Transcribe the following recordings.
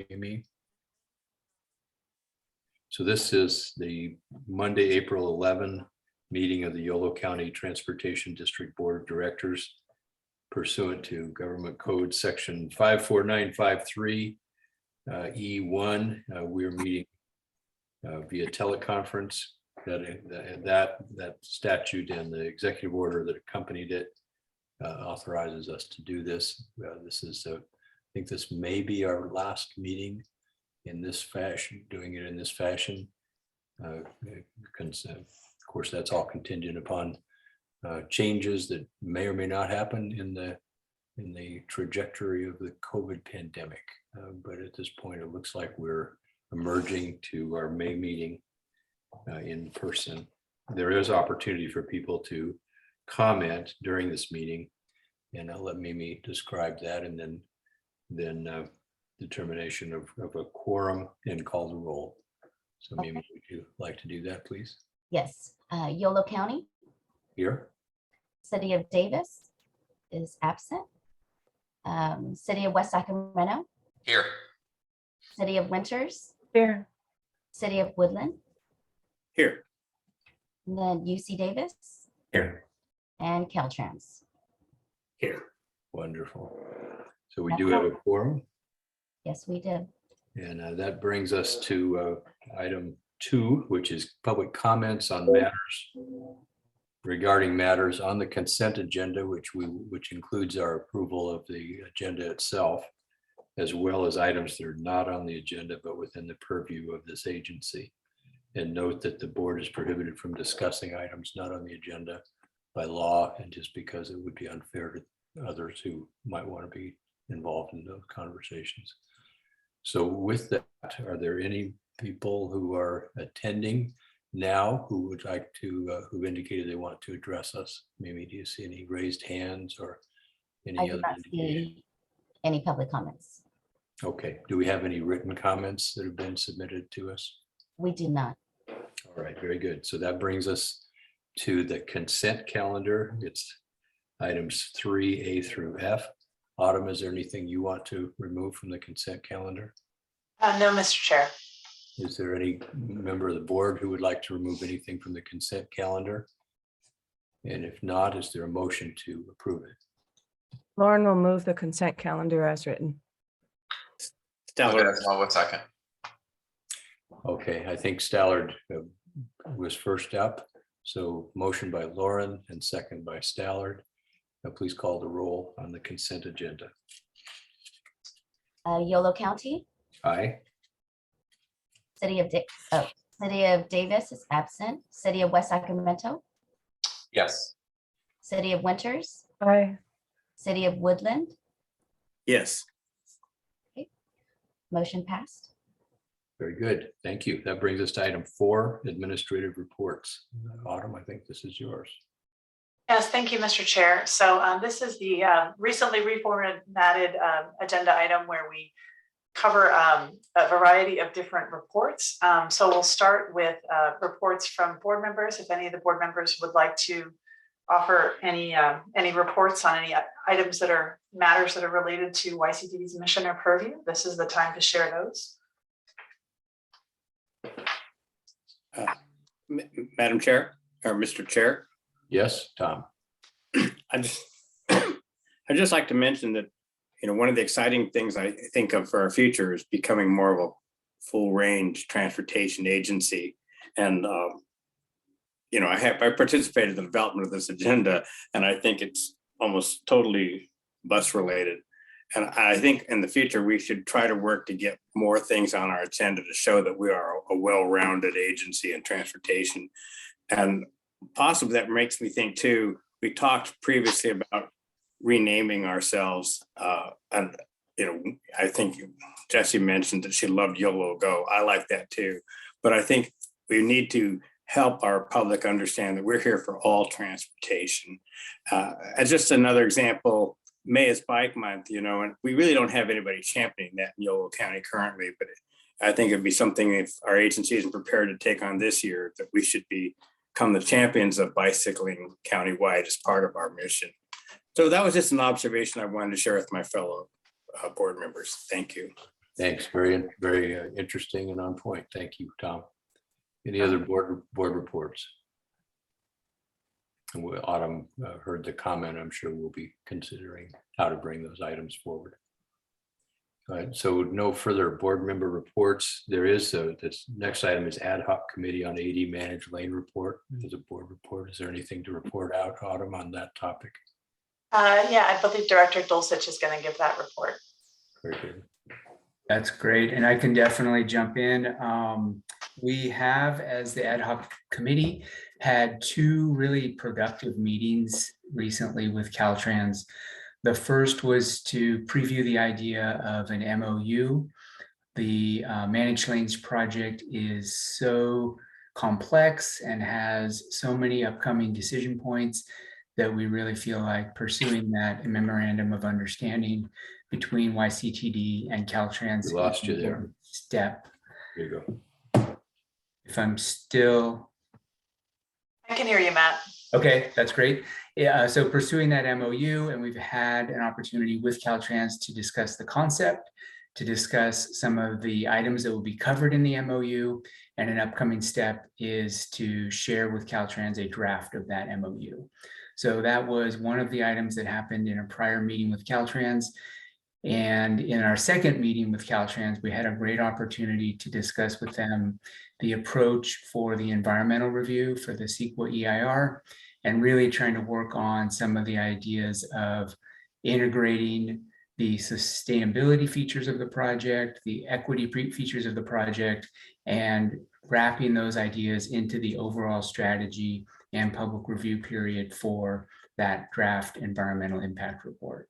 Mimi. So this is the Monday, April 11 meeting of the Yolo County Transportation District Board of Directors pursuant to Government Code Section 54953 E1. We're meeting via teleconference. That statute and the executive order that accompanied it authorizes us to do this. This is, I think this may be our last meeting in this fashion, doing it in this fashion. Of course, that's all contingent upon changes that may or may not happen in the trajectory of the COVID pandemic. But at this point, it looks like we're emerging to our May meeting in person. There is opportunity for people to comment during this meeting, and I'll let Mimi describe that, and then determination of a quorum and call the roll. So Mimi, would you like to do that, please? Yes. Yolo County. Here. City of Davis is absent. City of West Sacramento. Here. City of Winters. Here. City of Woodland. Here. And then UC Davis Here. and Caltrans. Here. Wonderful. So we do have a quorum. Yes, we did. And that brings us to item 2, which is public comments on matters regarding matters on the consent agenda, which includes our approval of the agenda itself, as well as items that are not on the agenda but within the purview of this agency. And note that the board is prohibited from discussing items not on the agenda by law, and just because it would be unfair to others who might want to be involved in those conversations. So with that, are there any people who are attending now who would like to, who indicated they want to address us? Maybe do you see any raised hands or I any do other not indication? see any public comments. Okay, do we have any written comments that have been submitted to us? We do not. All right, very good. So that brings us to the consent calendar. It's items 3A through F. Autumn, is there anything you want to remove from the consent calendar? No, Mr. Chair. Is there any member of the board who would like to remove anything from the consent calendar? And if not, is there a motion to approve it? Lauren will move the consent calendar as written. Stellar. One second. Okay, I think Stallard was first up. So motion by Lauren and second by Stallard. Now please call the roll on the consent agenda. Yolo County. Aye. City of Davis is absent. City of West Sacramento. Yes. City of Winters. Aye. City of Woodland. Yes. Motion passed. Very good. Thank you. That brings us to item 4, administrative reports. Autumn, I think this is yours. Yes, thank you, Mr. Chair. So this is the recently reformatted agenda item where we cover a variety of different reports. So we'll start with reports from board members. If any of the board members would like to offer any reports on any items that are matters that are related to YCTD's mission or purview, this is the time to share those. Madam Chair or Mr. Chair, Yes, Tom. I'd just like to mention that, one of the exciting things I think of for our future is becoming more of a full range transportation agency. And, I participated in the development of this agenda, and I think it's almost totally bus related. And I think in the future, we should try to work to get more things on our agenda to show that we are a well-rounded agency in transportation. And possibly that makes me think too, we talked previously about renaming ourselves. And, I think Jessie mentioned that she loved Yolo Go. I like that too. But I think we need to help our public understand that we're here for all transportation. As just another example, May is Bike Month, and we really don't have anybody championing that in Yolo County currently, but I think it'd be something if our agency isn't prepared to take on this year, that we should become the champions of bicycling countywide as part of our mission. So that was just an observation I wanted to share with my fellow board members. Thank you. Thanks. Very interesting and on point. Thank you, Tom. Any other board reports? And Autumn heard the comment. I'm sure we'll be considering how to bring those items forward. All right, so no further board member reports. There is this next item is ad hoc committee on AD managed lane report. There's a board report. Is there anything to report out, Autumn, on that topic? Yeah, I believe Director Dulcich is going to give that report. Very good. That's great. And I can definitely jump in. We have, as the ad hoc committee, had two really productive meetings recently with Caltrans. The first was to preview the idea of an MOU. The managed lanes project is so complex and has so many upcoming decision points that we really feel like pursuing that memorandum of understanding between YCTD and Caltrans. We lost you there. Step. There you go. If I'm still. I can hear you, Matt. Okay, that's great. Yeah, so pursuing that MOU, and we've had an opportunity with Caltrans to discuss the concept, to discuss some of the items that will be covered in the MOU, and an upcoming step is to share with Caltrans a draft of that MOU. So that was one of the items that happened in a prior meeting with Caltrans. And in our second meeting with Caltrans, we had a great opportunity to discuss with them the approach for the environmental review for the CEQA EIR, and really trying to work on some of the ideas of integrating the sustainability features of the project, the equity features of the project, and wrapping those ideas into the overall strategy and public review period for that draft environmental impact report.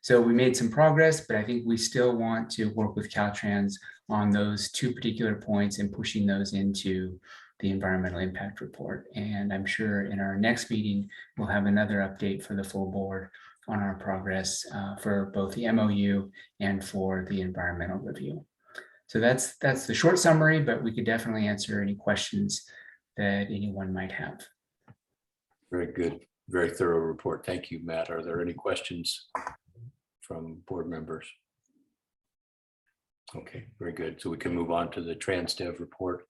So we made some progress, but I think we still want to work with Caltrans on those two particular points and pushing those into the environmental impact report. And I'm sure in our next meeting, we'll have another update for the full board on our progress for both the MOU and for the environmental review. So that's the short summary, but we could definitely answer any questions that anyone might have. Very good. Very thorough report. Thank you, Matt. Are there any questions from board members? Okay, very good. So we can move on to the TransDev report.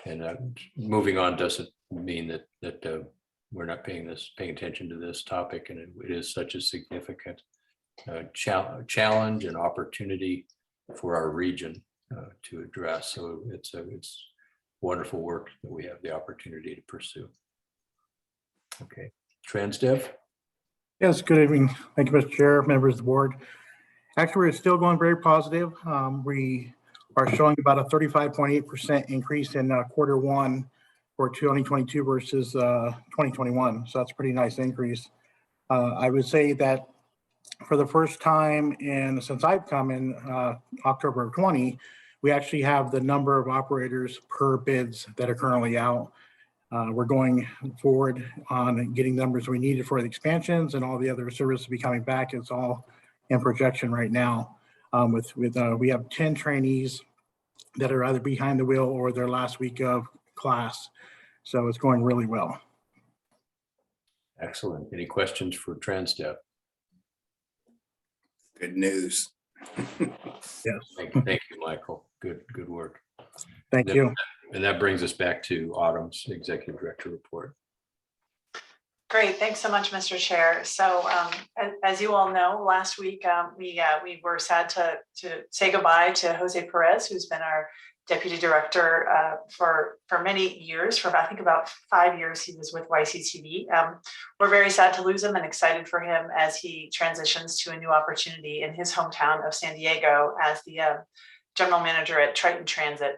And moving on doesn't mean that we're not paying attention to this topic, and it is such a significant challenge and opportunity for our region to address. So it's wonderful work that we have the opportunity to pursue. Okay, TransDev. Yes, good evening. Thank you, Mr. Chair, members of the board. Actually, we're still going very positive. We are showing about a 35.8% increase in quarter one for 2022 versus 2021. So that's a pretty nice increase. I would say that for the first time since I've come in October of 20, we actually have the number of operators per bids that are currently out. We're going forward on getting numbers we needed for the expansions and all the other services to be coming back. It's all in projection right now. We have 10 trainees that are either behind the wheel or their last week of class. So it's going really well. Excellent. Any questions for TransDev? Good news. Yes. Thank you, Michael. Good work. Thank you. And that brings us back to Autumn's Executive Director report. Great, thanks so much, Mr. Chair. So as you all know, last week we were sad to say goodbye to Jose Perez, who's been our Deputy Director for many years. For I think about 5 years he was with YCTD. We're very sad to lose him and excited for him as he transitions to a new opportunity in his hometown of San Diego as the General Manager at Triton Transit,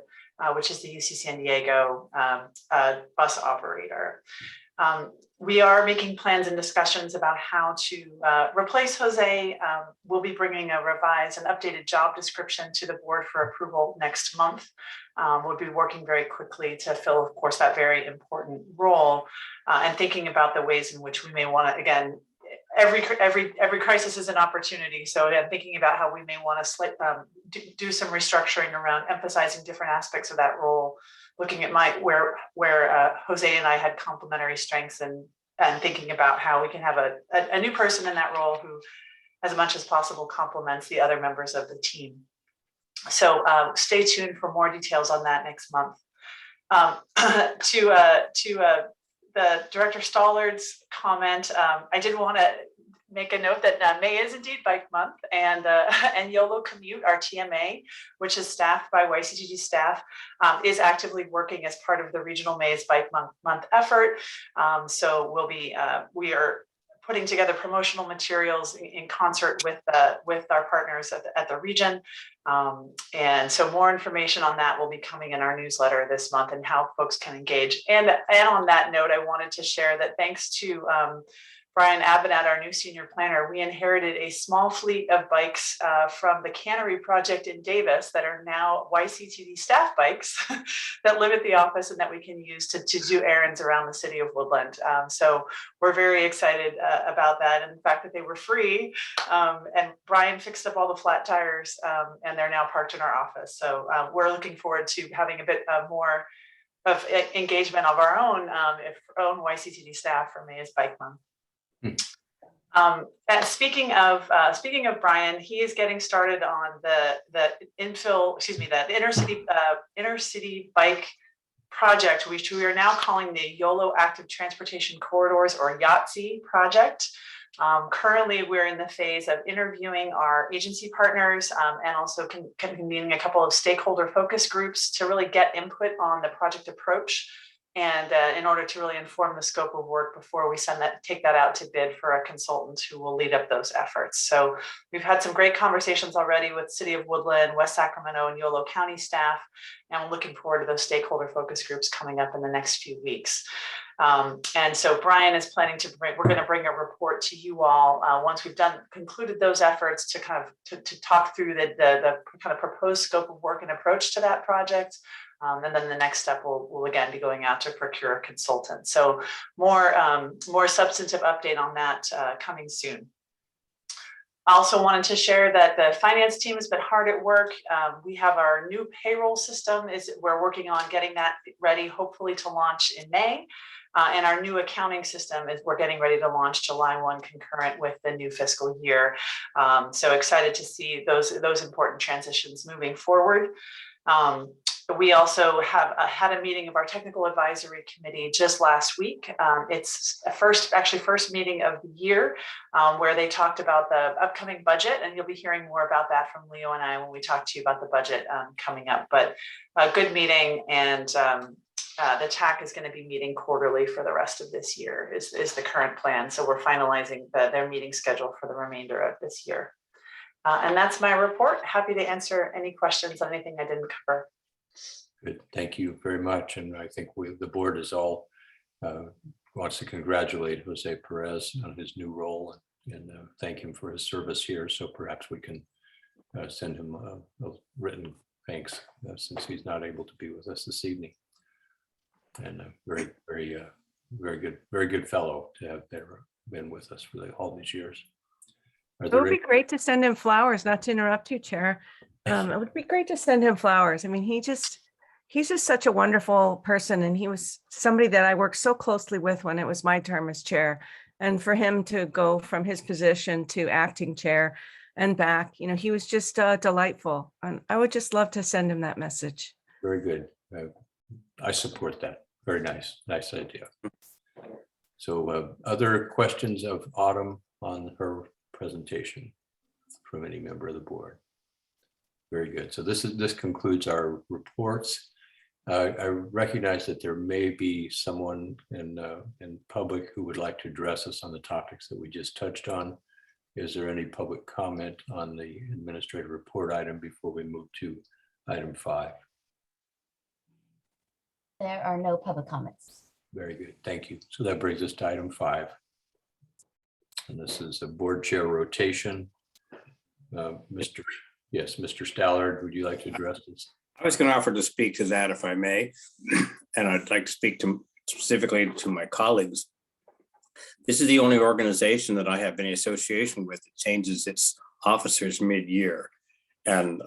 which is the UC San Diego bus operator. We are making plans and discussions about how to replace Jose. We'll be bringing a revised and updated job description to the board for approval next month. We'll be working very quickly to fill, of course, that very important role and thinking about the ways in which we may want to, again, every crisis is an opportunity. So again, thinking about how we may want to do some restructuring around emphasizing different aspects of that role, looking at where Jose and I had complementary strengths and thinking about how we can have a new person in that role who, as much as possible, complements the other members of the team. So stay tuned for more details on that next month. To the Director Stollard's comment, I did want to make a note that May is indeed Bike Month, and Yolo Commute, our TMA, which is staffed by YCTD staff, is actively working as part of the Regional Maze Bike Month effort. So we are putting together promotional materials in concert with our partners at the region. And so more information on that will be coming in our newsletter this month and how folks can engage. And on that note, I wanted to share that thanks to Brian Abinat, our new senior planner, we inherited a small fleet of bikes from the Cannery Project in Davis that are now YCTD staff bikes that live at the office and that we can use to do errands around the city of Woodland. So we're very excited about that, and the fact that they were free. And Brian fixed up all the flat tires, and they're now parked in our office. So we're looking forward to having a bit more of engagement of our own YCTD staff for May's Bike Month. And speaking of Brian, he is getting started on the intercity bike project, which we are now calling the Yolo Active Transportation Corridors, or YATC project. Currently, we're in the phase of interviewing our agency partners and also convening a couple of stakeholder focus groups to really get input on the project approach, and in order to really inform the scope of work before we take that out to bid for a consultant who will lead up those efforts. So we've had some great conversations already with City of Woodland, West Sacramento, and Yolo County staff, and we're looking forward to those stakeholder focus groups coming up in the next few weeks. And so Brian is planning we're going to bring a report to you all once we've concluded those efforts to kind of to talk through the kind of proposed scope of work and approach to that project. And then the next step will again be going out to procure a consultant. So more substantive update on that coming soon. I also wanted to share that the finance team has been hard at work. We have our new payroll system. We're working on getting that ready, hopefully to launch in May. And our new accounting system we're getting ready to launch July 1, concurrent with the new fiscal year. So excited to see those important transitions moving forward. We also have had a meeting of our technical advisory committee just last week. It's first meeting of the year where they talked about the upcoming budget, and you'll be hearing more about that from Leo and I when we talk to you about the budget coming up. But a good meeting, and the TAC is going to be meeting quarterly for the rest of this year is the current plan. So we're finalizing their meeting schedule for the remainder of this year. And that's my report. Happy to answer any questions on anything I didn't cover. Good, thank you very much. And I think the board is all wants to congratulate Jose Perez on his new role and thank him for his service here. So perhaps we can send him a written thanks since he's not able to be with us this evening. And a very good fellow to have been with us for all these years. It would be great to send him flowers, not to interrupt you, Chair. It would be great to send him flowers. I mean, he's just such a wonderful person. And he was somebody that I worked so closely with when it was my term as chair. And for him to go from his position to acting chair and back, he was just delightful. And I would just love to send him that message. Very good. I support that. Very nice idea. So other questions of Autumn on her presentation from any member of the board? Very good. So this concludes our reports. I recognize that there may be someone in public who would like to address us on the topics that we just touched on. Is there any public comment on the administrative report item before we move to item 5? There are no public comments. Very good, thank you. So that brings us to item 5. And this is a board chair rotation. Mr. Stallard, would you like to address this? I was going to offer to speak to that if I may, and I'd like to speak specifically to my colleagues. This is the only organization that I have any association with that changes its officers mid-year. And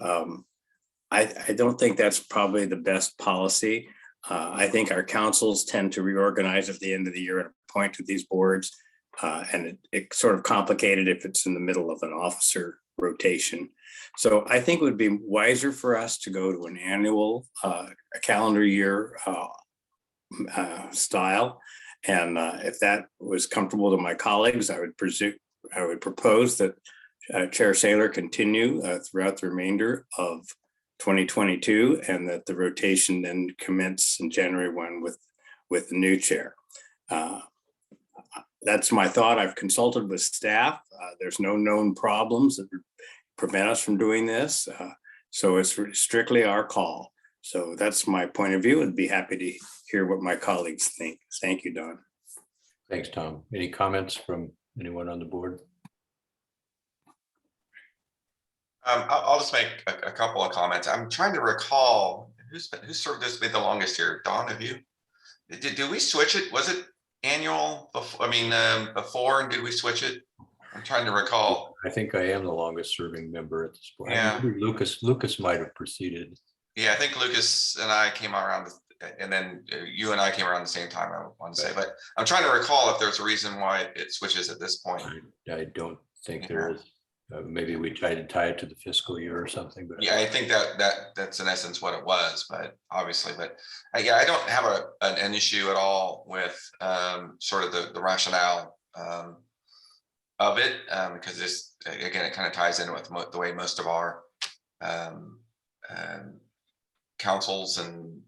I don't think that's probably the best policy. I think our councils tend to reorganize at the end of the year and appoint to these boards. And it's sort of complicated if it's in the middle of an officer rotation. So I think it would be wiser for us to go to an annual a calendar year style. And if that was comfortable to my colleagues, I would propose that Chair Saylor continue throughout the remainder of 2022, and that the rotation then commence in January 1 with the new chair. That's my thought. I've consulted with staff. There's no known problems that prevent us from doing this. So it's strictly our call. So that's my point of view. I'd be happy to hear what my colleagues think. Thank you, Don. Thanks, Tom. Any comments from anyone on the board? I'll just make a couple of comments. I'm trying to recall who served this been the longest here. Don, have you? Did we switch it? Was it annual before? I mean, before, and did we switch it? I'm trying to recall. I think I am the longest serving member at this point. Yeah. Maybe Lucas might have preceded. Yeah, I think Lucas and I came around, and then you and I came around the same time, I want to say. But I'm trying to recall if there's a reason why it switches at this point. I don't think there is. Maybe we tried to tie it to the fiscal year or something. But yeah, I think that's in essence what it was. But obviously, yeah, I don't have an issue at all with sort of the rationale of it, because this, again, it kind of ties in with the way most of our councils and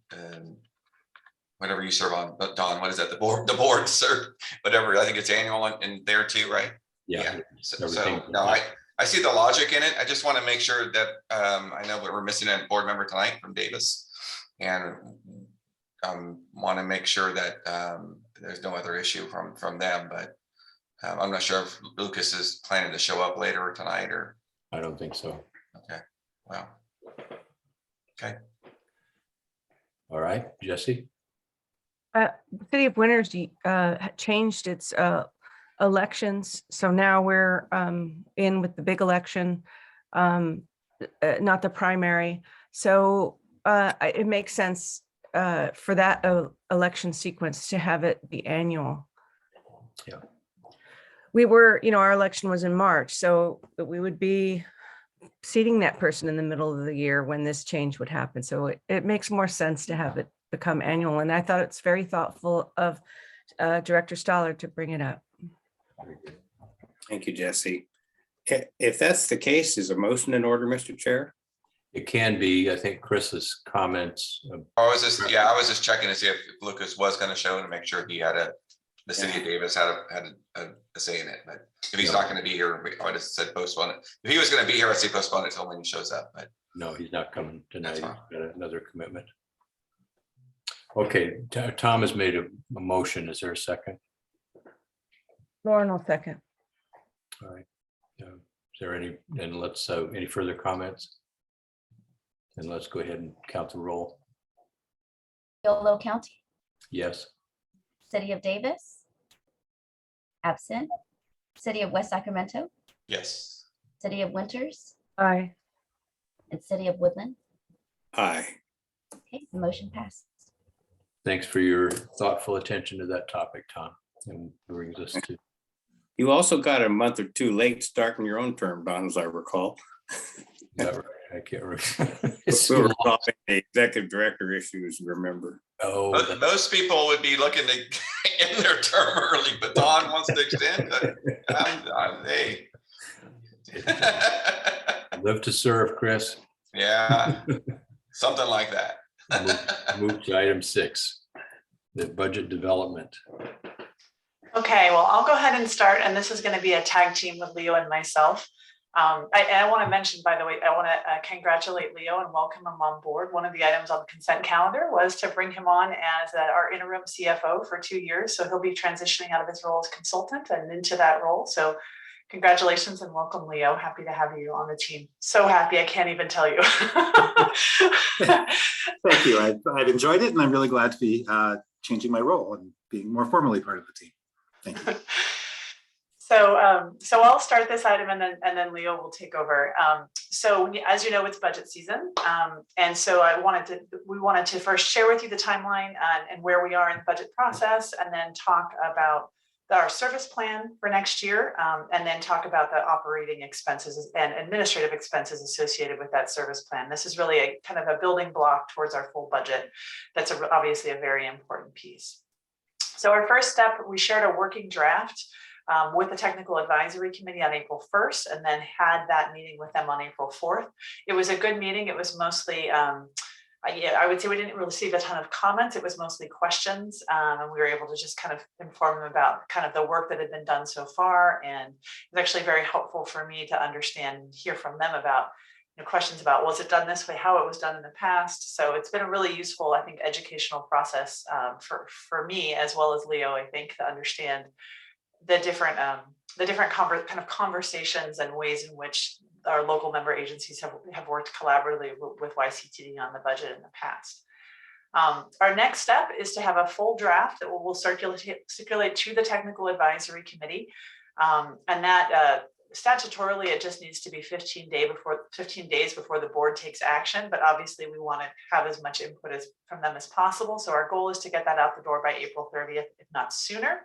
whatever you serve on. But Don, what is that? The board serve, whatever. I think it's annual in there too, right? yeah. So no, I see the logic in it. I just want to make sure that I know we're missing a board member tonight from Davis, and want to make sure that there's no other issue from them. But I'm not sure if Lucas is planning to show up later tonight, or. I don't think so. Okay. Well. Okay. All right, Jesse. The City of Winters changed its elections, so now we're in with the big election, not the primary. So it makes sense for that election sequence to have it be annual. Yeah. We were, our election was in March, so we would be seating that person in the middle of the year when this change would happen. So it makes more sense to have it become annual. And I thought it's very thoughtful of Director Stoller to bring it up. Thank you, Jesse. If that's the case, is a motion in order, Mr. Chair? It can be. I think Chris's comments. I was just checking to see if Lucas was going to show and make sure he had the city of Davis had a say in it. But if he's not going to be here, I would have said postpone it. If he was going to be here, I'd say postpone it till when he shows up. But no, he's not coming tonight. He's got another commitment. Okay, Tom has made a motion. Is there a second? Lauren will second. All right. Is there any further comments? And let's go ahead and count the roll. Yolo County, Yes. City of Davis, absent. City of West Sacramento, yes. City of Winters, Aye. and City of Woodland. Aye. Okay, the motion passed. Thanks for your thoughtful attention to that topic, Tom. And brings us to. You also got a month or two late starting your own term, Don, as I recall. I can't remember. We were talking the executive director issues, remember? Oh, But most people would be looking to end their term early, but Don wants to extend. Hey. live to serve, Chris. Yeah, something like that. Move to item 6, the budget development. Okay, well, I'll go ahead and start, and this is going to be a tag team with Leo and myself. I want to mention, by the way, I want to congratulate Leo and welcome him on board. One of the items on the consent calendar was to bring him on as our interim CFO for 2 years. So he'll be transitioning out of his role as consultant and into that role. So congratulations and welcome, Leo. Happy to have you on the team. So happy, I can't even tell you. Thank you. I've enjoyed it, and I'm really glad to be changing my role and being more formally part of the team. Thank you. So I'll start this item and then Leo will take over. So as you know, it's budget season. And so we wanted to first share with you the timeline and where we are in the budget process, and then talk about our service plan for next year, and then talk about the operating expenses and administrative expenses associated with that service plan. This is really a kind of a building block towards our full budget. That's obviously a very important piece. So our first step, we shared a working draft with the Technical Advisory Committee on April 1st, and then had that meeting with them on April 4th. It was a good meeting. It was mostly, I would say we didn't receive a ton of comments. It was mostly questions, and we were able to just kind of inform them about kind of the work that had been done so far. And it was actually very helpful for me to understand and hear from them about questions about, was it done this way, how it was done in the past. So it's been a really useful, I think, educational process for me as well as Leo, I think, to understand the different kind of conversations and ways in which our local member agencies have worked collaboratively with YCTD on the budget in the past. Our next step is to have a full draft that will circulate to the Technical Advisory Committee, and that statutorily it just needs to be 15 days before the board takes action. But obviously we want to have as much input from them as possible. So our goal is to get that out the door by April 30th, if not sooner.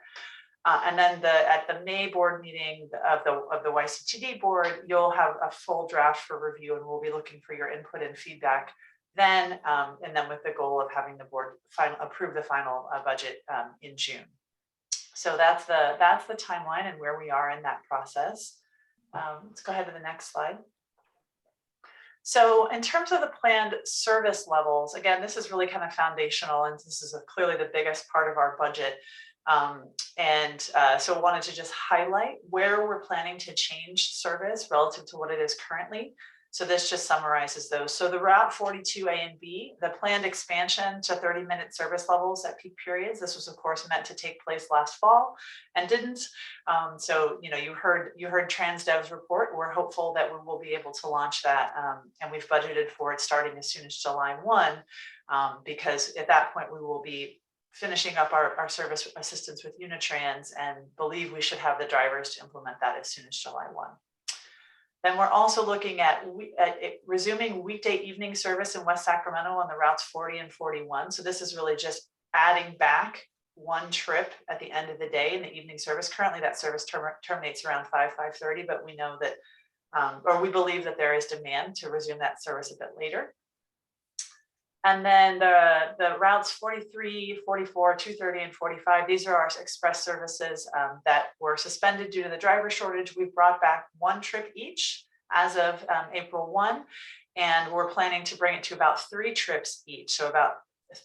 And then at the May board meeting of the YCTD board, you'll have a full draft for review, and we'll be looking for your input and feedback then, and then with the goal of having the board approve the final budget in June. So that's the timeline and where we are in that process. Let's go ahead to the next slide. So in terms of the planned service levels, again, this is really kind of foundational, and this is clearly the biggest part of our budget. So I wanted to just highlight where we're planning to change service relative to what it is currently. So this just summarizes those. So the Route 42A and B, the planned expansion to 30-minute service levels at peak periods. This was, of course, meant to take place last fall and didn't. So you heard TransDev's report. We're hopeful that we will be able to launch that, and we've budgeted for it starting as soon as July 1, because at that point we will be finishing up our service assistance with Unitrans, and believe we should have the drivers to implement that as soon as July 1. Then we're also looking at resuming weekday evening service in West Sacramento on the routes 40 and 41. So this is really just adding back one trip at the end of the day in the evening service. Currently that service terminates around 5:30, but we know that, or we believe that there is demand to resume that service a bit later. And then the routes 43, 44, 230, and 45, these are our express services that were suspended due to the driver shortage. We've brought back one trip each as of April 1, and we're planning to bring it to about 3 trips each. So about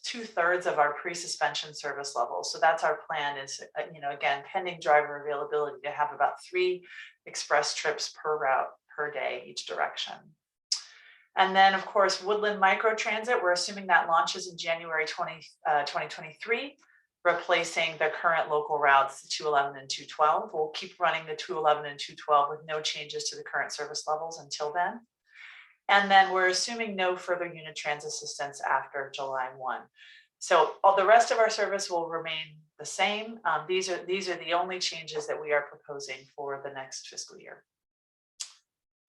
2/3 of our pre-suspension service levels. So that's our plan is, again, pending driver availability, to have about 3 express trips per route per day, each direction. And then, of course, Woodland Microtransit, we're assuming that launches in January 2023, replacing the current local routes, 211 and 212. We'll keep running the 211 and 212 with no changes to the current service levels until then. And then we're assuming no further Unitrans assistance after July 1. So all the rest of our service will remain the same. These are the only changes that we are proposing for the next fiscal year.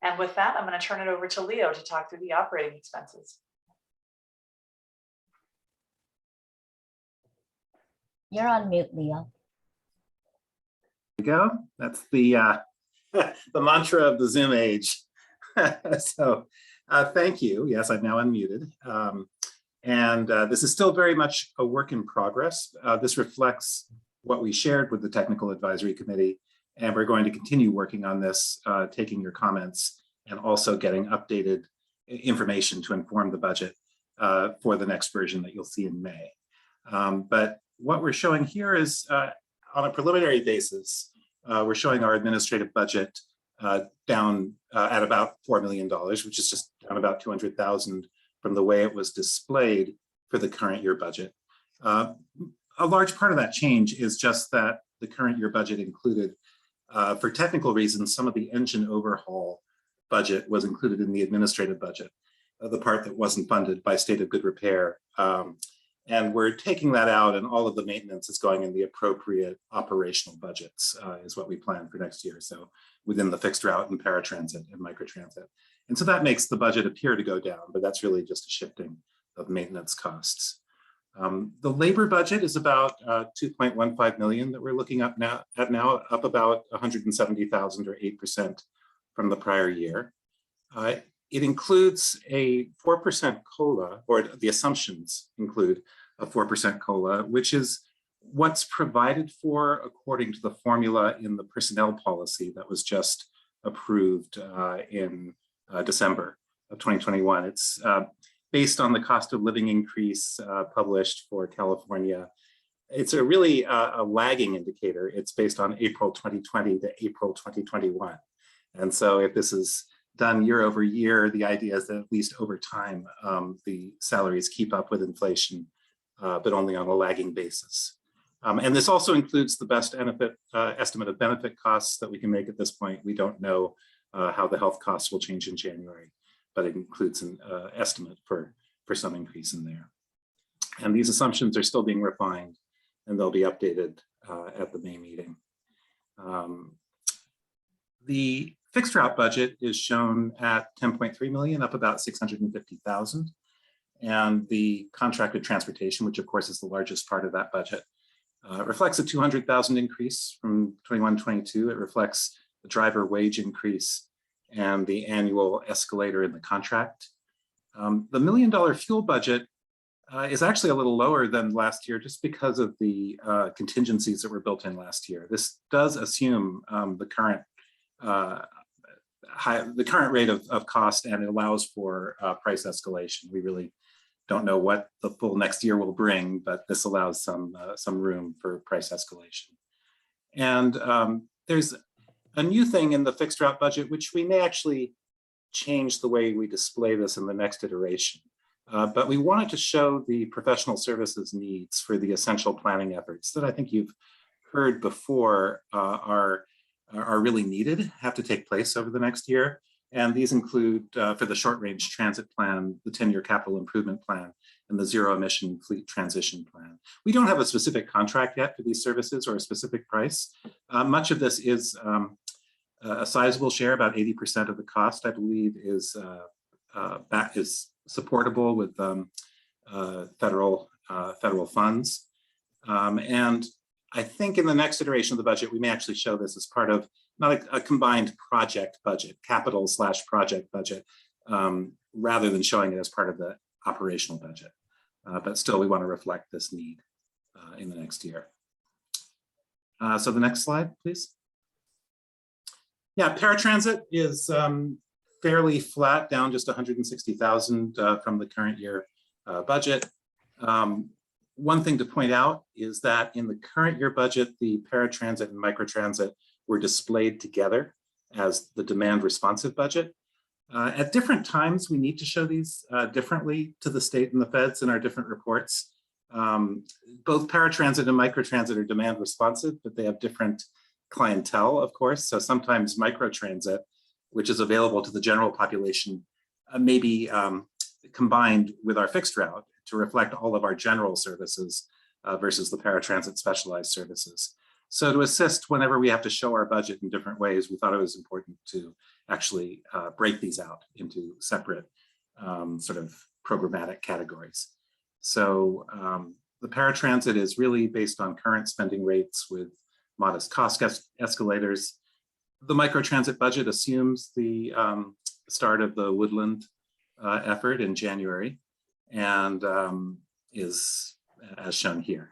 And with that, I'm going to turn it over to Leo to talk through the operating expenses. You're on mute, Leo. There you go. That's the the mantra of the Zoom age. So thank you. Yes, I'm now unmuted. This is still very much a work in progress. This reflects what we shared with the Technical Advisory Committee, and we're going to continue working on this, taking your comments and also getting updated information to inform the budget for the next version that you'll see in May. But what we're showing here is on a preliminary basis, we're showing our administrative budget down at about $4 million, which is just down about 200,000 from the way it was displayed for the current year budget. A large part of that change is just that the current year budget included, for technical reasons, some of the engine overhaul budget was included in the administrative budget, the part that wasn't funded by State of Good Repair. And we're taking that out, and all of the maintenance is going in the appropriate operational budgets is what we plan for next year. So within the fixed route and paratransit and microtransit. And so that makes the budget appear to go down, but that's really just a shifting of maintenance costs. The labor budget is about 2.15 million that we're looking up now, up about 170,000 or 8% from the prior year. It includes a 4% COLA, or the assumptions include a 4% COLA, which is what's provided for according to the formula in the personnel policy that was just approved in December of 2021. It's based on the cost of living increase published for California. It's a really a lagging indicator. It's based on April 2020 to April 2021. And so if this is done year over year, the idea is that at least over time, the salaries keep up with inflation, but only on a lagging basis. And this also includes the best estimate of benefit costs that we can make at this point. We don't know how the health costs will change in January, but it includes an estimate for some increase in there. And these assumptions are still being refined, and they'll be updated at the May meeting. The fixed route budget is shown at 10.3 million, up about 650,000. And the contracted transportation, which of course is the largest part of that budget, reflects a 200,000 increase from 21-22. It reflects the driver wage increase and the annual escalator in the contract. The $1 million fuel budget is actually a little lower than last year just because of the contingencies that were built in last year. This does assume the current rate of cost, and it allows for price escalation. We really don't know what the full next year will bring, but this allows some room for price escalation. And there's a new thing in the fixed route budget, which we may actually change the way we display this in the next iteration. But we wanted to show the professional services needs for the essential planning efforts that I think you've heard before are really needed, have to take place over the next year. And these include, for the short range transit plan, the 10-year capital improvement plan, and the zero emission fleet transition plan. We don't have a specific contract yet for these services or a specific price. Much of this is a sizable share, about 80% of the cost, I believe, is supportable with federal funds. And I think in the next iteration of the budget, we may actually show this as part of not a combined project budget, capital/project budget, rather than showing it as part of the operational budget. But still, we want to reflect this need in the next year. So the next slide, please. Yeah, paratransit is fairly flat, down just 160,000 from the current year budget. One thing to point out is that in the current year budget, the paratransit and microtransit were displayed together as the demand responsive budget. At different times, we need to show these differently to the state and the feds in our different reports. Both paratransit and microtransit are demand responsive, but they have different clientele, of course. So sometimes microtransit, which is available to the general population, may be combined with our fixed route to reflect all of our general services versus the paratransit specialized services. So to assist whenever we have to show our budget in different ways, we thought it was important to actually break these out into separate sort of programmatic categories. So the paratransit is really based on current spending rates with modest cost escalators. The microtransit budget assumes the start of the Woodland effort in January, and is as shown here,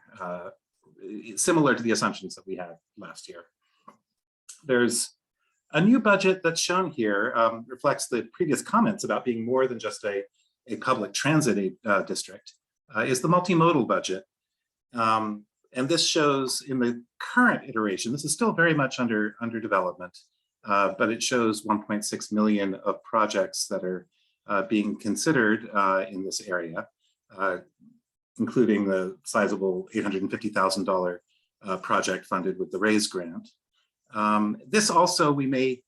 similar to the assumptions that we had last year. There's a new budget that's shown here, reflects the previous comments about being more than just a public transit district, is the multimodal budget. And this shows in the current iteration, this is still very much under development, but it shows 1.6 million of projects that are being considered in this area, including the sizable $850,000 project funded with the RAISE grant. This also, we may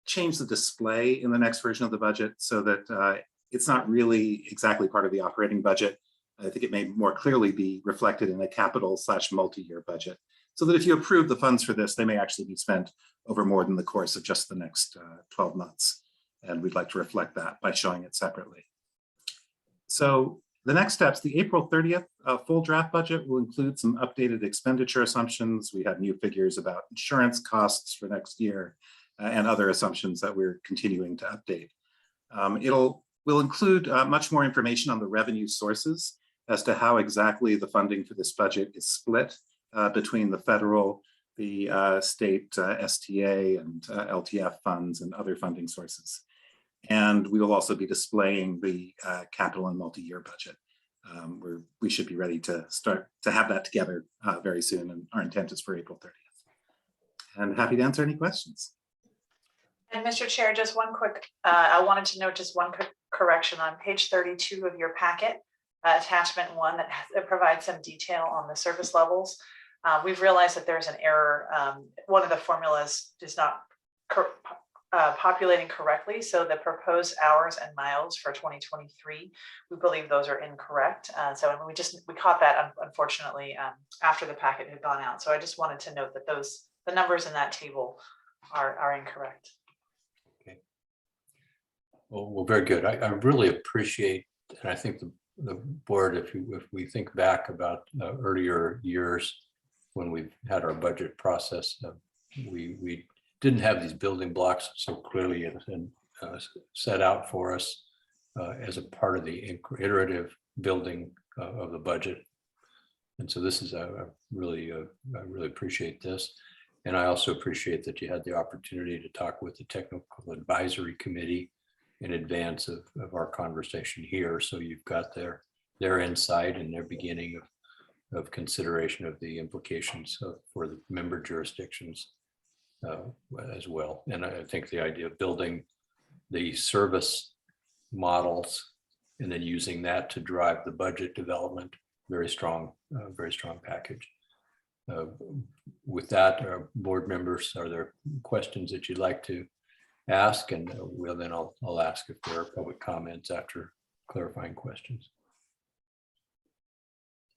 change the display in the next version of the budget so that it's not really exactly part of the operating budget. I think it may more clearly be reflected in a capital/multi-year budget, so that if you approve the funds for this, they may actually be spent over more than the course of just the next 12 months. And we'd like to reflect that by showing it separately. So The next steps, the April 30th full draft budget will include some updated expenditure assumptions. We have new figures about insurance costs for next year and other assumptions that we're continuing to update. Will include much more information on the revenue sources as to how exactly the funding for this budget is split between the federal, the state STA and LTF funds and other funding sources. And we will also be displaying the capital and multi-year budget. We should be ready to start to have that together very soon, and our intent is for April 30th. And happy to answer any questions. And Mr. Chair, just one quick, I wanted to note just one quick correction on page 32 of your packet, attachment 1 that provides some detail on the service levels. We've realized that there's an error. One of the formulas is not populating correctly. So the proposed hours and miles for 2023, we believe those are incorrect. So we caught that unfortunately after the packet had gone out. So I just wanted to note that the numbers in that table are incorrect. Okay. Well, very good. I really appreciate, and I think the board, if we think back about earlier years when we've had our budget process, we didn't have these building blocks so clearly and set out for us as a part of the iterative building of the budget. And so this is I really appreciate this. And I also appreciate that you had the opportunity to talk with the technical advisory committee in advance of our conversation here. So you've got their insight and their beginning of consideration of the implications for the member jurisdictions as well. And I think the idea of building the service models and then using that to drive the budget development, very strong package. With that, board members, are there questions that you'd like to ask? And I'll ask if there are public comments after clarifying questions.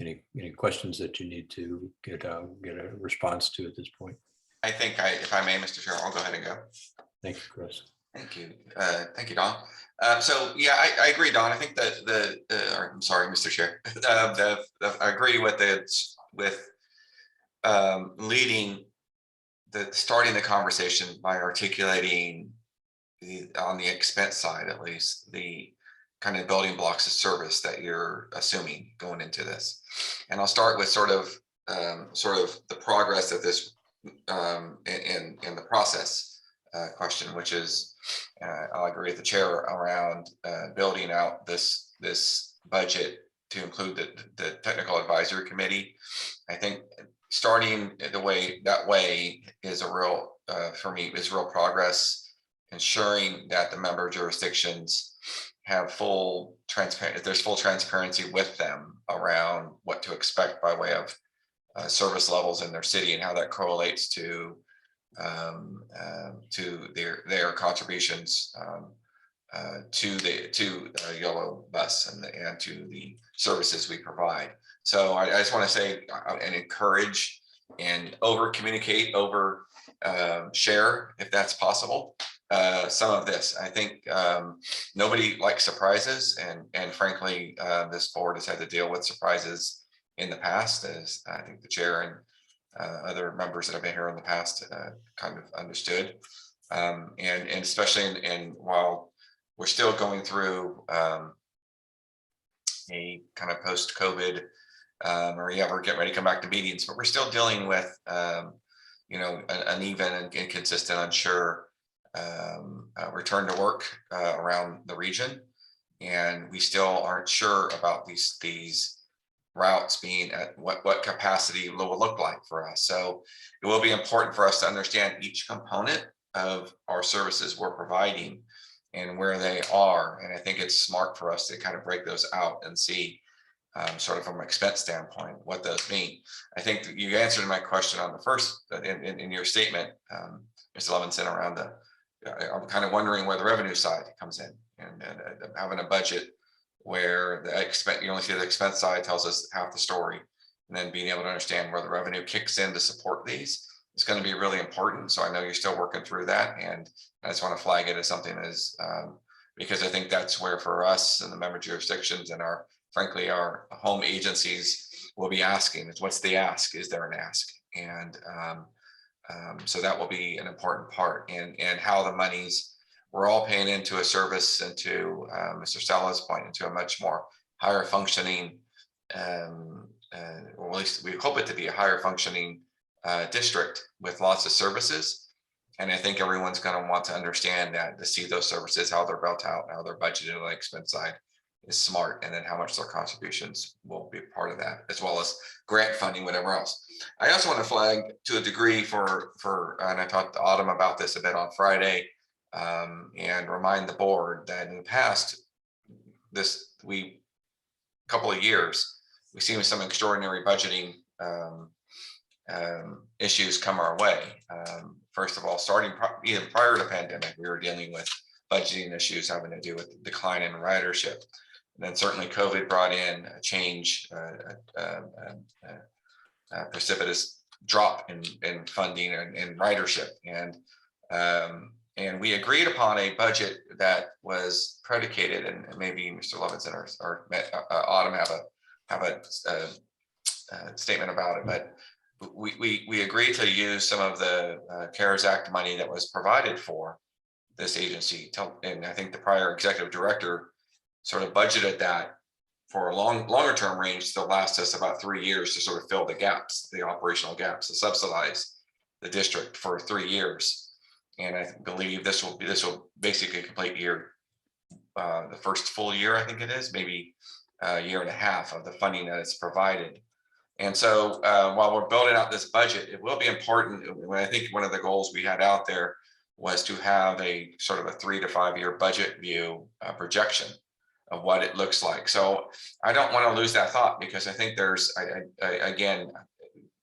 Any questions that you need to get a response to at this point? I think if I may, Mr. Chair, I'll go ahead and go. Thank you, Chris. Thank you. Thank you, Don. So yeah, I agree, Don. I think that I'm sorry, Mr. Chair. I agree with starting the conversation by articulating on the expense side, at least, the kind of building blocks of service that you're assuming going into this. And I'll start with sort of the progress of this in the process question, which is I'll agree with the chair around building out this budget to include the technical advisory committee. I think starting that way is a real for me is real progress, ensuring that the member jurisdictions have full transparency. There's full transparency with them around what to expect by way of service levels in their city and how that correlates to their contributions to Yolo bus and to the services we provide. So I just want to say and encourage and over communicate, over share if that's possible. Some of this, I think nobody likes surprises, and frankly, this board has had to deal with surprises in the past, as I think the chair and other members that have been here in the past kind of understood, and especially while we're still going through a kind of post-COVID, or we're getting ready to come back to meetings, but we're still dealing with uneven and inconsistent, unsure return to work around the region, and we still aren't sure about these routes being at what capacity will look like for us. So it will be important for us to understand each component of our services we're providing and where they are. And I think it's smart for us to kind of break those out and see sort of from an expense standpoint what those mean. I think that you answered my question on the first in your statement, Mr. Levinson, around I'm kind of wondering where the revenue side comes in, and having a budget where you only see the expense side tells us half the story, and then being able to understand where the revenue kicks in to support these is going to be really important. So I know you're still working through that, and I just want to flag it as something because I think that's where for us and the member jurisdictions and our frankly, our home agencies will be asking is, what's the ask? Is there an ask? And so that will be an important part, and how the monies, we're all paying into a service, and to Mr. Stella's point, into a much more higher functioning, or at least we hope it to be a higher functioning district with lots of services. And I think everyone's going to want to understand that, to see those services, how they're built out, how they're budgeted on the expense side is smart, and then how much their contributions will be part of that, as well as grant funding, whatever else. I also want to flag to a degree for and I talked to Autumn about this a bit on Friday, and remind the board that in the past, couple of years, we've seen some extraordinary budgeting issues come our way. First of all, starting even prior to the pandemic, we were dealing with budgeting issues having to do with decline in ridership. And then certainly COVID brought in a change, precipitous drop in funding and ridership. And we agreed upon a budget that was predicated, and maybe Mr. Levinson or Autumn have a statement about it, but we agreed to use some of the CARES Act money that was provided for this agency. And I think the prior executive director sort of budgeted that for a longer term range to last us about 3 years, to sort of fill the gaps, the operational gaps, to subsidize the district for 3 years. And I believe this will basically complete year, the first full year, I think it is, maybe a year and a half of the funding that is provided. And so while we're building out this budget, it will be important. I think one of the goals we had out there was to have a sort of a 3 to 5 year budget view projection of what it looks like. So I don't want to lose that thought, because I think there's, again,